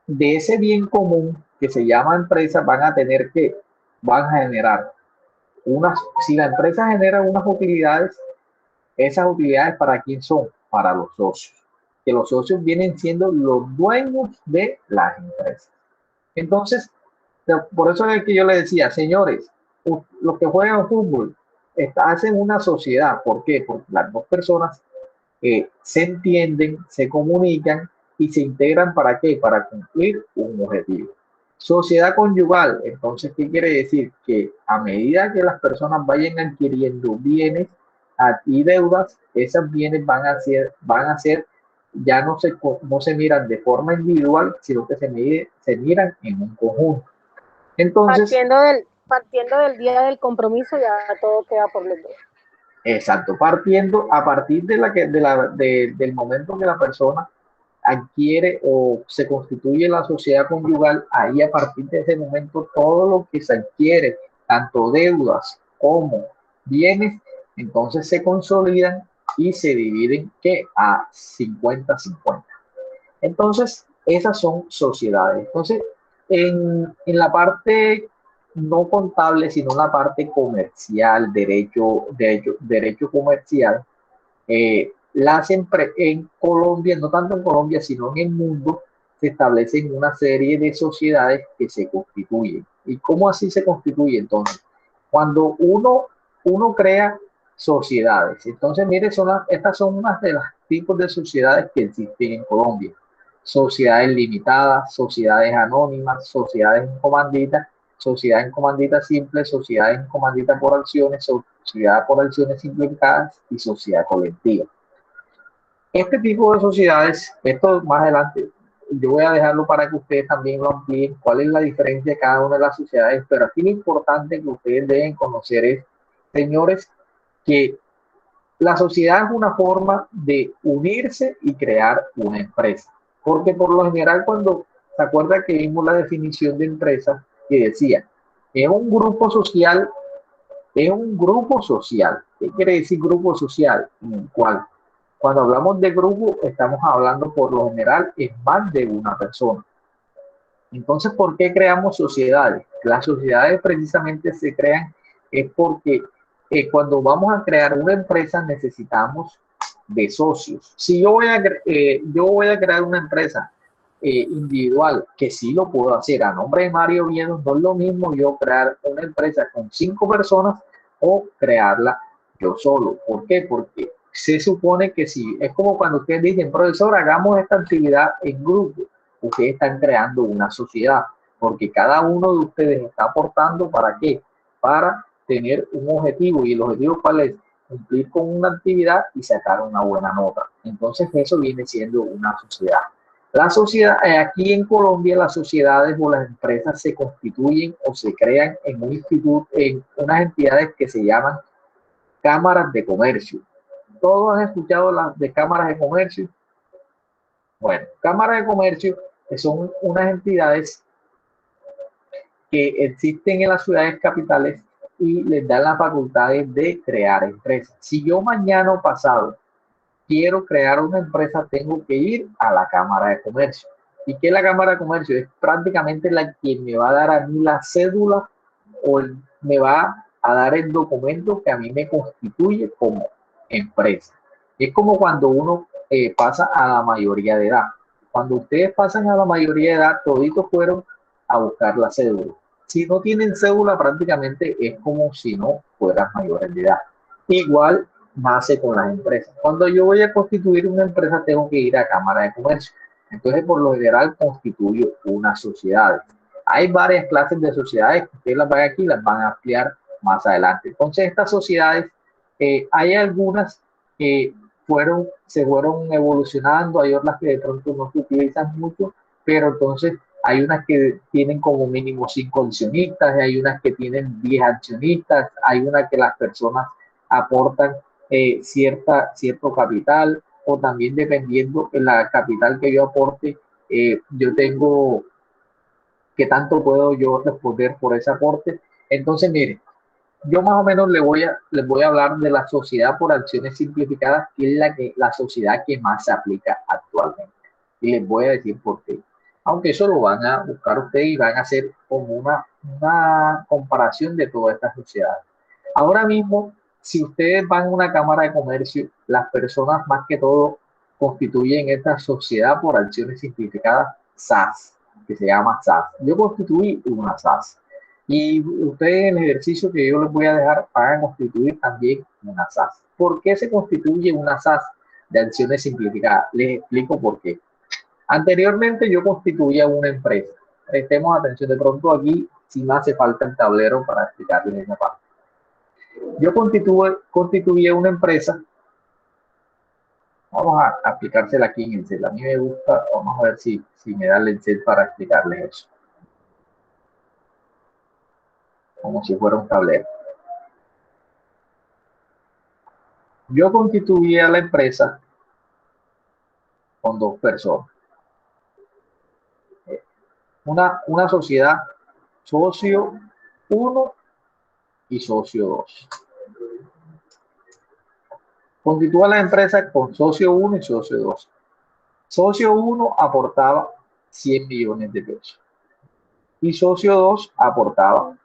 de ese bien común que se llama empresa van a tener que, van a generar unas, si la empresa genera unas utilidades, esas utilidades ¿para quién son? Para los socios, que los socios vienen siendo los dueños de las empresas. Entonces, por eso es que yo les decía, señores, los que juegan fútbol hacen una sociedad. ¿Por qué? Porque las dos personas se entienden, se comunican y se integran ¿para qué? Para cumplir un objetivo. Sociedad conyugal, entonces, ¿qué quiere decir? Que a medida que las personas vayan adquiriendo bienes y deudas, esos bienes van a ser ya no se miran de forma individual, sino que se miran en un conjunto. Entonces, partiendo del día del compromiso, ya todo queda por los dos. Exacto, partiendo a partir del momento que la persona adquiere o se constituye la sociedad conyugal, ahí a partir de ese momento todo lo que se adquiere, tanto deudas como bienes, entonces se consolidan y se dividen ¿qué? A 50-50. Entonces, esas son sociedades. Entonces, en la parte no contable, sino la parte comercial, derecho comercial, en Colombia, no tanto en Colombia, sino en el mundo, se establecen una serie de sociedades que se constituyen. ¿Y cómo así se constituye? Entonces, cuando uno crea sociedades, entonces mire, estas son unas de los tipos de sociedades que existen en Colombia. Sociedades limitadas, sociedades anónimas, sociedades en comandita simple, sociedad en comandita por acciones, sociedad por acciones simplificadas y sociedad colectiva. Este tipo de sociedades, esto más adelante, yo voy a dejarlo para que ustedes también lo amplíen, cuál es la diferencia de cada una de las sociedades, pero aquí lo importante que ustedes deben conocer es, señores, que la sociedad es una forma de unirse y crear una empresa. Porque por lo general, cuando se acuerda que vimos la definición de empresa, que decía, es un grupo social. ¿Qué quiere decir grupo social? Cuando hablamos de grupo, estamos hablando por lo general es más de una persona. Entonces, ¿por qué creamos sociedades? Las sociedades precisamente se crean es porque cuando vamos a crear una empresa necesitamos de socios. Si yo voy a crear una empresa individual, que sí lo puedo hacer a nombre de Mario Vienos, no es lo mismo yo crear una empresa con 5 personas o crearla yo solo. ¿Por qué? Porque se supone que si es como cuando ustedes dicen, profesor, hagamos esta actividad en grupo, ustedes están creando una sociedad, porque cada uno de ustedes está aportando ¿para qué? Para tener un objetivo, y el objetivo ¿cuál es? Cumplir con una actividad y sacar una buena nota. Entonces eso viene siendo una sociedad. La sociedad, aquí en Colombia, las sociedades o las empresas se constituyen o se crean en un instituto, en unas entidades que se llaman cámaras de comercio. ¿Todos han escuchado las de cámaras de comercio? Bueno, cámaras de comercio son unas entidades que existen en las ciudades capitales y les dan las facultades de crear empresas. Si yo mañana o pasado quiero crear una empresa, tengo que ir a la Cámara de Comercio. ¿Y qué es la Cámara de Comercio? Es prácticamente la que me va a dar a mí la cédula o me va a dar el documento que a mí me constituye como empresa. Es como cuando uno pasa a la mayoría de edad. Cuando ustedes pasan a la mayoría de edad, toditos fueron a buscar la cédula. Si no tienen cédula, prácticamente es como si no fueran mayores de edad. Igual nace con las empresas. Cuando yo voy a constituir una empresa, tengo que ir a Cámara de Comercio. Entonces, por lo general, constituyo una sociedad. Hay varias clases de sociedades que ustedes las van aquí, las van a ampliar más adelante. Entonces, estas sociedades, hay algunas que se fueron evolucionando, hay otras que de pronto no se utilizan mucho, pero entonces hay unas que tienen como mínimo 5 accionistas, hay unas que tienen 10 accionistas, hay unas que las personas aportan cierto capital, o también dependiendo de la capital que yo aporte, yo tengo qué tanto puedo yo responder por ese aporte. Entonces, mire, yo más o menos les voy a hablar de la sociedad por acciones simplificadas, que es la sociedad que más se aplica actualmente. Y les voy a decir por qué. Aunque eso lo van a buscar ustedes y van a hacer como una comparación de todas estas sociedades. Ahora mismo, si ustedes van a una cámara de comercio, las personas más que todo constituyen esta sociedad por acciones simplificadas SAS, que se llama SAS. Yo constituí una SAS. Y ustedes en el ejercicio que yo les voy a dejar van a constituir también una SAS. ¿Por qué se constituye una SAS de acciones simplificadas? Les explico por qué. Anteriormente yo constituía una empresa. Prestemos atención, de pronto aquí si me hace falta el tablero para explicarles esa parte. Yo constituía una empresa. Vamos a aplicársela aquí en el cel. A mí me gusta, vamos a ver si me da el cel para explicarles eso. Como si fuera un tablero. Yo constituía la empresa con 2 personas. Una sociedad socio 1 y socio 2. Constituía la empresa con socio 1 y socio 2. Socio 1 aportaba 100 millones de pesos. Y socio 2 aportaba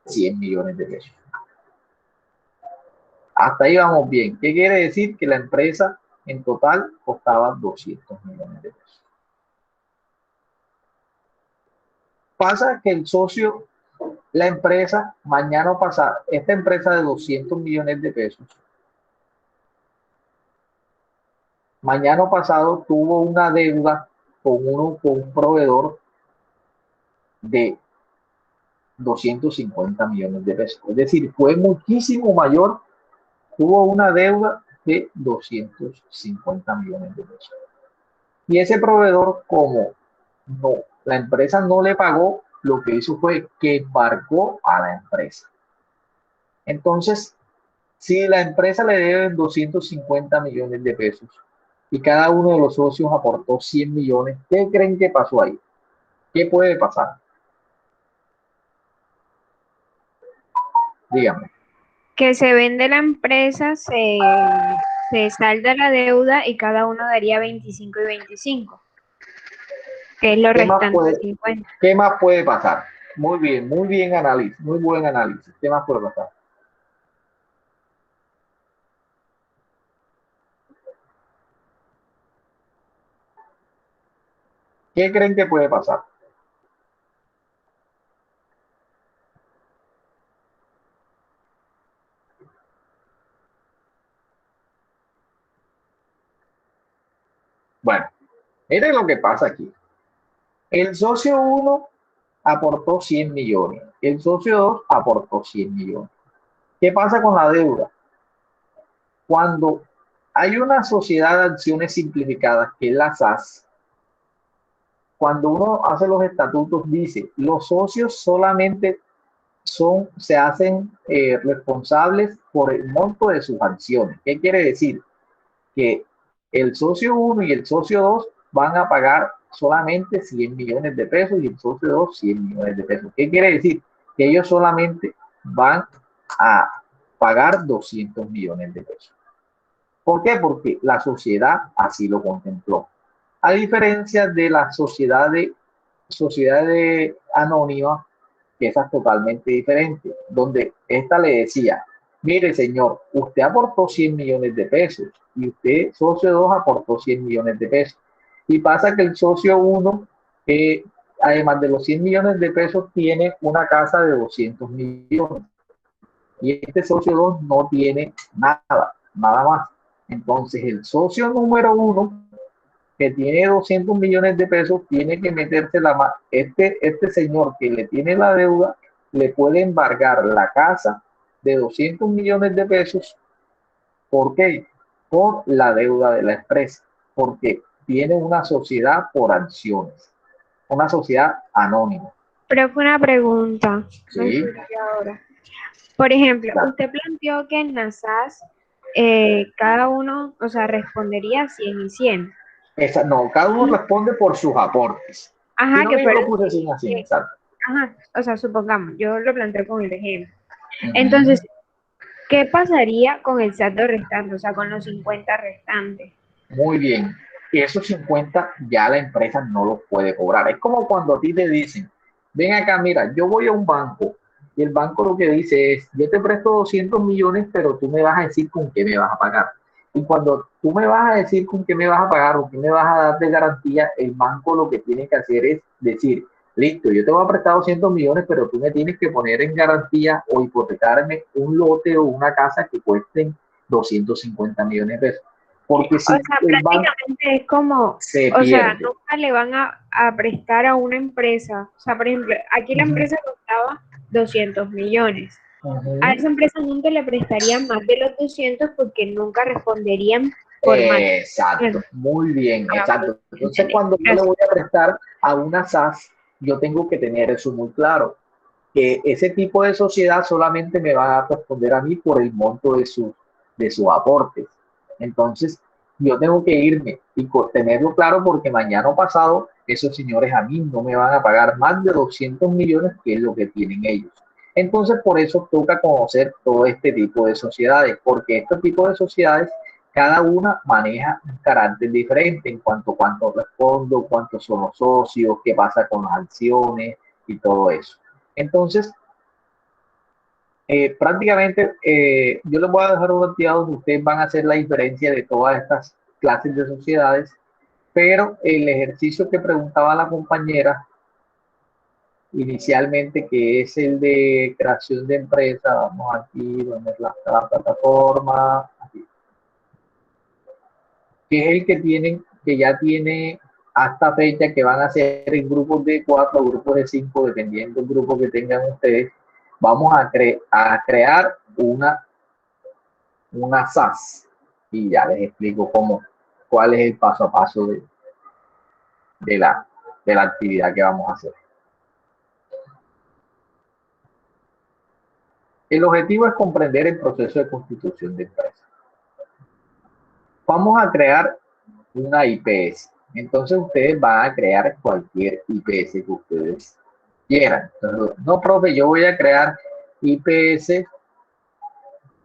100 millones de pesos. Hasta ahí vamos bien. ¿Qué quiere decir? Que la empresa en total costaba 200 millones de pesos. Pasa que el socio, la empresa, mañana pasado, esta empresa de 200 millones de pesos, mañana pasado tuvo una deuda con un proveedor de 250 millones de pesos. Es decir, fue muchísimo mayor, tuvo una deuda de 250 millones de pesos. Y ese proveedor, como la empresa no le pagó, lo que hizo fue que embargó a la empresa. Entonces, si la empresa le deben 250 millones de pesos y cada uno de los socios aportó 100 millones, ¿qué creen que pasó ahí? ¿Qué puede pasar? Dígame. Que se vende la empresa, se salda la deuda y cada uno daría 25 y 25. Que es lo restante de 50. ¿Qué más puede pasar? Muy bien análisis, muy buen análisis. ¿Qué más puede pasar? ¿Qué creen que puede pasar? Bueno, miren lo que pasa aquí. El socio 1 aportó 100 millones. El socio 2 aportó 100 millones. ¿Qué pasa con la deuda? Cuando hay una sociedad de acciones simplificadas, que es la SAS, cuando uno hace los estatutos, dice, los socios solamente se hacen responsables por el monto de sus acciones. ¿Qué quiere decir? Que el socio 1 y el socio 2 van a pagar solamente 100 millones de pesos y el socio 2 100 millones de pesos. ¿Qué quiere decir? Que ellos solamente van a pagar 200 millones de pesos. ¿Por qué? Porque la sociedad así lo contempló. A diferencia de la sociedad anónima, que esa es totalmente diferente, donde esta le decía, mire señor, usted aportó 100 millones de pesos y usted, socio 2, aportó 100 millones de pesos. Y pasa que el socio 1, además de los 100 millones de pesos, tiene una casa de 200 millones. y este socio 2 no tiene nada más. Entonces el socio número 1, que tiene 200 millones de pesos, tiene que meterse la mano. Este señor que le tiene la deuda, le puede embargar la casa de 200 millones de pesos. ¿Por qué? Por la deuda de la empresa, porque tiene una sociedad por acciones, una sociedad anónima. Pero fue una pregunta. Sí. Me surgió ahora. Por ejemplo, Claro. usted planteó que en NASAS cada uno, o sea, respondería 100 y 100. No, cada uno responde por sus aportes. Ajá, Si no, que yo fuera. lo puse así, exacto. Ajá, o sea, supongamos, yo lo planteo con el ejemplo. Entonces, ¿qué pasaría con el saldo restante, o sea, con los 50 restantes? Muy bien. Esos 50 ya la empresa no los puede cobrar. Es como cuando a ti te dicen, ven acá, mira, yo voy a un banco y el banco lo que dice es, yo te presto 200 millones, pero tú me vas a decir con qué me vas a pagar. Y cuando tú me vas a decir con qué me vas a pagar o qué me vas a dar de garantía, el banco lo que tiene que hacer es decir, listo, yo te voy a prestar 200 millones, pero tú me tienes que poner en garantía o hipotecarme un lote o una casa que cuesten 250 millones de pesos. Porque si o sea, prácticamente es como, se o pierde. sea, nunca le van a prestar a una empresa. O sea, por ejemplo, aquí la empresa costaba 200 millones. A esa empresa nunca le prestarían más de los 200 porque nunca responderían por más. Exacto, muy bien, exacto. Entonces, cuando yo le voy a prestar a una SAS, yo tengo que tener eso muy claro, que ese tipo de sociedad solamente me va a responder a mí por el monto de sus aportes. Entonces, yo tengo que irme y tenerlo claro porque mañana o pasado esos señores a mí no me van a pagar más de 200 millones, que es lo que tienen ellos. Entonces, por eso toca conocer todo este tipo de sociedades, porque este tipo de sociedades, cada una maneja un carácter diferente en cuanto a cuánto respondo, cuántos son los socios, qué pasa con las acciones y todo eso. Entonces, prácticamente yo les voy a dejar una actividad donde ustedes van a hacer la diferencia de todas estas clases de sociedades, pero el ejercicio que preguntaba la compañera inicialmente, que es el de creación de empresa, vamos aquí, donde es la plataforma, aquí, que es el que ya tiene hasta fecha, que van a ser en grupos de 4, grupos de 5, dependiendo del grupo que tengan ustedes. Vamos a crear una SAS y ya les explico cuál es el paso a paso de la actividad que vamos a hacer. El objetivo es comprender el proceso de constitución de empresa. Vamos a crear una IPS. Entonces ustedes van a crear cualquier IPS que ustedes quieran. Entonces, no, profe, yo voy a crear IPS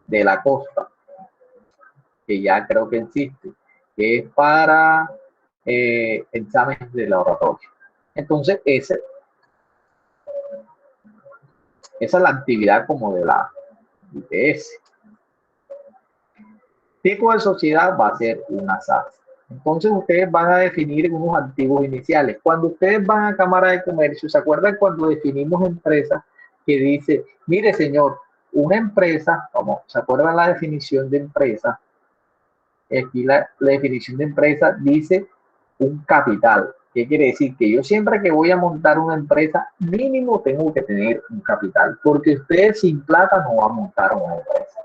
de la costa, que ya creo que existe, que es para exámenes de laboratorio. Entonces, esa es la actividad como de la IPS. Tipo de sociedad va a ser una SAS. Entonces ustedes van a definir unos activos iniciales. Cuando ustedes van a Cámara de Comercio, ¿se acuerdan cuando definimos empresa que dice, mire señor, una empresa, ¿se acuerdan la definición de empresa? Aquí la definición de empresa dice un capital. ¿Qué quiere decir? Que yo siempre que voy a montar una empresa, mínimo tengo que tener un capital, porque ustedes sin plata no van a montar una empresa.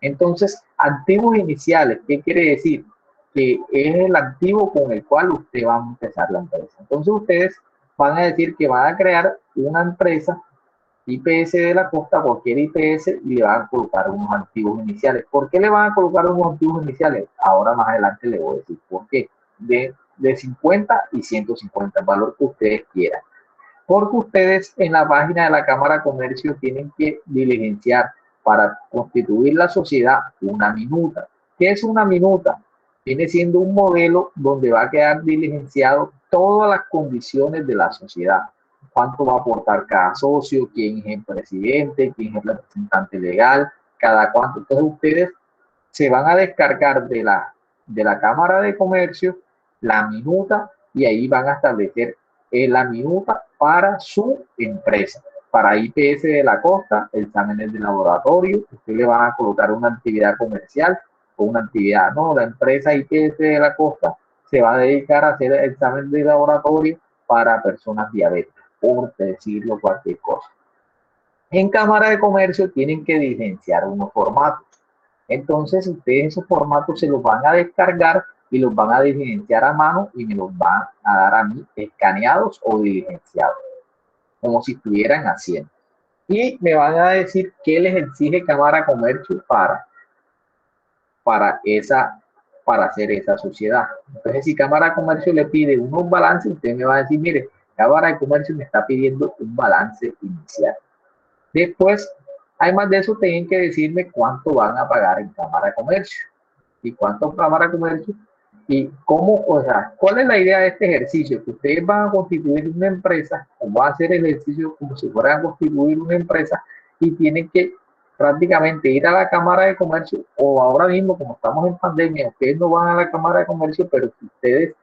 Entonces, activos iniciales, ¿qué quiere decir? Que es el activo con el cual usted va a empezar la empresa. Entonces, ustedes van a decir que van a crear una empresa IPS de la costa, cualquier IPS, y le van a colocar unos activos iniciales. ¿Por qué le van a colocar unos activos iniciales? Ahora más adelante le voy a decir por qué. De 50 y 150, el valor que ustedes quieran. Porque ustedes en la página de la Cámara de Comercio tienen que diligenciar para constituir la sociedad una minuta. ¿Qué es una minuta? Viene siendo un modelo donde va a quedar diligenciado todas las condiciones de la sociedad. Cuánto va a aportar cada socio, quién es el presidente, quién es el representante legal, cada cuánto. Entonces ustedes se van a descargar de la Cámara de Comercio la minuta y ahí van a establecer la minuta para su empresa. para IPS de la costa, exámenes de laboratorio, usted le va a colocar una actividad comercial o una actividad, no, la empresa IPS de la costa se va a dedicar a hacer exámenes de laboratorio para personas diabéticas, por decirlo cualquier cosa. En Cámara de Comercio tienen que diligenciar unos formatos. Entonces ustedes esos formatos se los van a descargar y los van a diligenciar a mano y me los van a dar a mí escaneados o diligenciados, como si estuvieran haciendo. Y me van a decir qué les exige Cámara de Comercio para hacer esa sociedad. Entonces, si Cámara de Comercio le pide unos balances, usted me va a decir, mire, Cámara de Comercio me está pidiendo un balance inicial. Después, además de eso, tienen que decirme cuánto van a pagar en Cámara de Comercio y cuánto Cámara de Comercio y cómo, o sea, cuál es la idea de este ejercicio, que ustedes van a constituir una empresa o van a hacer el ejercicio como si fueran a constituir una empresa y tienen que prácticamente ir a la Cámara de Comercio, o ahora mismo como estamos en pandemia, ustedes no van a la Cámara de Comercio, pero si ustedes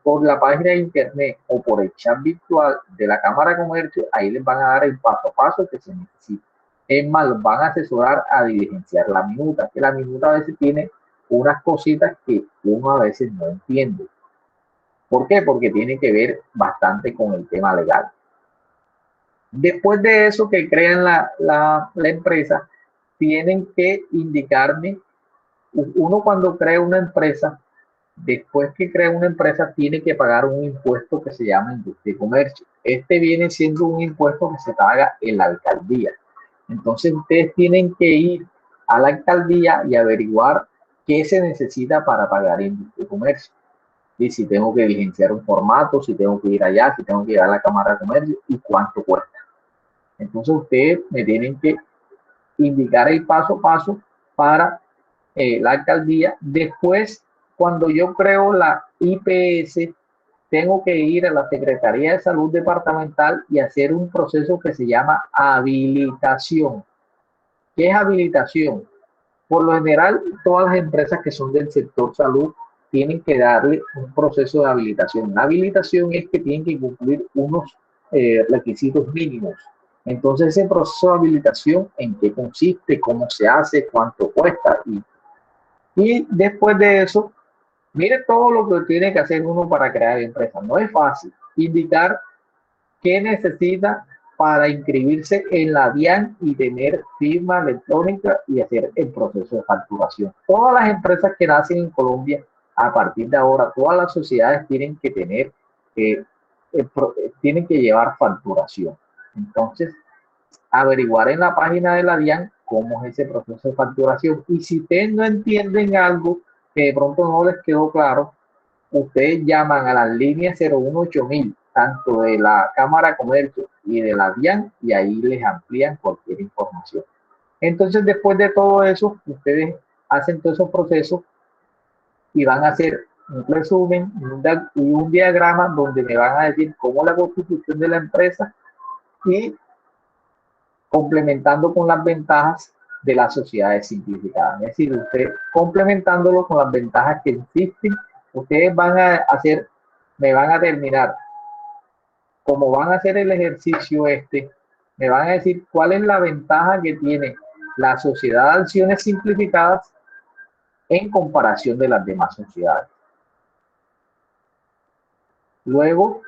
por la página de internet o por el chat virtual de la Cámara de Comercio, ahí les van a dar el paso a paso que se necesita. Es más, los van a asesorar a diligenciar la minuta, que la minuta a veces tiene unas cositas que uno a veces no entiende. ¿Por qué? Porque tiene que ver bastante con el tema legal. Después de eso que crean la empresa, tienen que indicarme, uno cuando crea una empresa, después que crea una empresa, tiene que pagar un impuesto que se llama Industria y Comercio. Este viene siendo un impuesto que se paga en la alcaldía. Entonces ustedes tienen que ir a la alcaldía y averiguar qué se necesita para pagar Industria y Comercio. Y si tengo que diligenciar un formato, si tengo que ir allá, si tengo que ir a la Cámara de Comercio y cuánto cuesta. Entonces ustedes me tienen que indicar el paso a paso para la alcaldía. Después, cuando yo creo la IPS, tengo que ir a la Secretaría de Salud Departamental y hacer un proceso que se llama habilitación. ¿Qué es habilitación? Por lo general, todas las empresas que son del sector salud tienen que darle un proceso de habilitación. La habilitación es que tienen que cumplir unos requisitos mínimos. Entonces, ese proceso de habilitación, ¿en qué consiste? ¿Cómo se hace? ¿Cuánto cuesta? Y después de eso, mire todo lo que tiene que hacer uno para crear empresa. No es fácil. Indicar qué necesita para inscribirse en la DIAN y tener firma electrónica y hacer el proceso de facturación. Todas las empresas que nacen en Colombia, a partir de ahora, todas las sociedades tienen que tener, tienen que llevar facturación. Entonces, averiguar en la página de la DIAN cómo es ese proceso de facturación. Y si ustedes no entienden algo que de pronto no les quedó claro, ustedes llaman a las líneas 018.000, tanto de la Cámara de Comercio y de la DIAN, y ahí les amplían cualquier información. Entonces, después de todo eso, ustedes hacen todos esos procesos y van a hacer un resumen y un diagrama donde me van a decir cómo la constitución de la empresa y complementando con las ventajas de las sociedades simplificadas. Es decir, ustedes complementándolo con las ventajas que existen, ustedes van a hacer, me van a terminar, como van a hacer el ejercicio me van a decir cuál es la ventaja que tiene la sociedad de acciones simplificadas en comparación de las demás sociedades. Luego,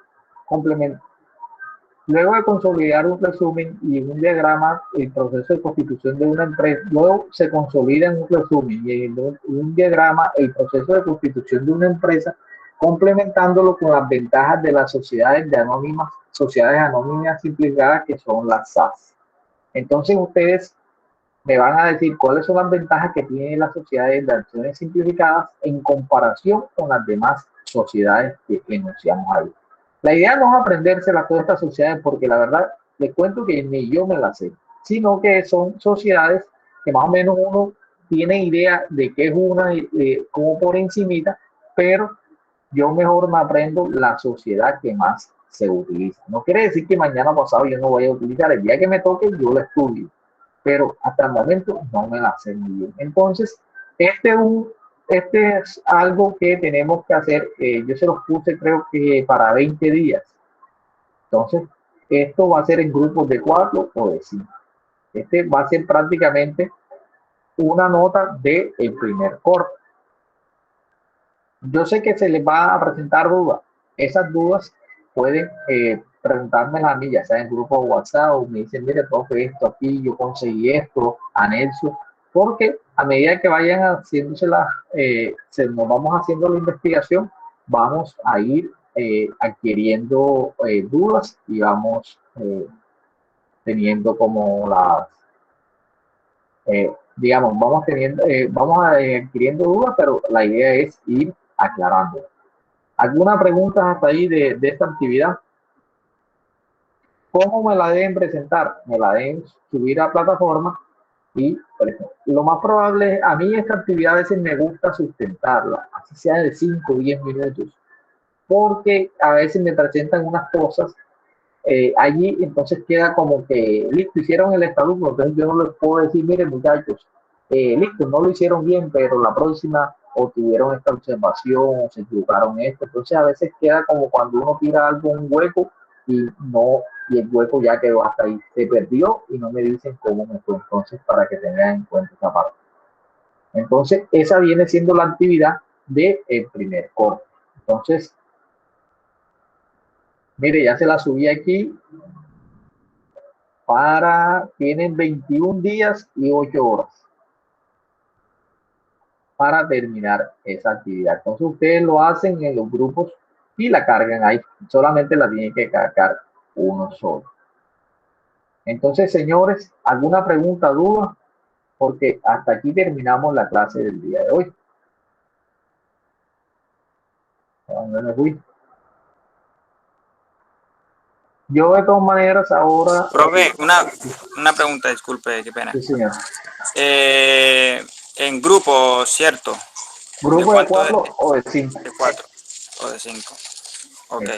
luego de consolidar un resumen y un diagrama, el proceso de constitución de una empresa, luego se consolida en un resumen y en un diagrama el proceso de constitución de una empresa, complementándolo con las ventajas de las sociedades anónimas simplificadas, que son las SAS. Entonces ustedes me van a decir cuáles son las ventajas que tienen las sociedades de acciones simplificadas en comparación con las demás sociedades que enunciamos ahí. La idea no es aprendérselas todas estas sociedades, porque la verdad les cuento que ni yo me las sé, sino que son sociedades que más o menos uno tiene idea de qué es una, como por encimita, pero yo mejor me aprendo la sociedad que más se utiliza. No quiere decir que mañana pasado yo no voy a utilizar, el día que me toque yo la estudio, pero hasta el momento no me la sé muy bien. Entonces, este es algo que tenemos que hacer. Yo se los puse creo que para 20 días. Entonces, esto va a ser en grupos de 4 o de 5. Este va a ser prácticamente una nota del primer corte. Yo sé que se les va a presentar dudas. Esas dudas pueden preguntármelas a mí, ya sea en grupo de WhatsApp, o me dicen, mire, profe, esto aquí, yo conseguí esto, anexo, porque a medida que vayan haciéndose nos vamos haciendo la investigación, vamos a ir adquiriendo dudas y vamos teniendo como digamos, vamos adquiriendo dudas, pero la idea es ir aclarando. ¿Alguna pregunta hasta ahí de esta actividad? ¿Cómo me la deben presentar? Me la deben subir a plataforma y, por ejemplo, lo más probable es, a mí esta actividad a veces me gusta sustentarla, así sea de 5 o 10 minutos, porque a veces me presentan unas cosas allí, entonces queda como que, listo, hicieron el estatuto, entonces yo no les puedo decir, miren muchachos, listo, no lo hicieron bien, pero la próxima o tuvieron esta observación o se equivocaron esto, entonces a veces queda como cuando uno tira algo en un hueco y el hueco ya quedó hasta ahí, se perdió y no me dicen cómo me fue, entonces para que tengan en cuenta esa parte. Entonces esa viene siendo la actividad del primer corte. Entonces, mire, ya se la subí aquí tienen 21 días y 8 horas para terminar esa actividad. Entonces ustedes lo hacen en los grupos y la cargan ahí. Solamente la tienen que cargar uno solo. Entonces, señores, ¿alguna pregunta, duda? Porque hasta aquí terminamos la clase del día de hoy. ¿Dónde me fui? Yo de todas maneras ahora... Profe, una pregunta, disculpe, qué pena. Sí, señor. En grupo, ¿cierto? ¿Grupo de 4 o de 5? De 4 o de 5. Ok.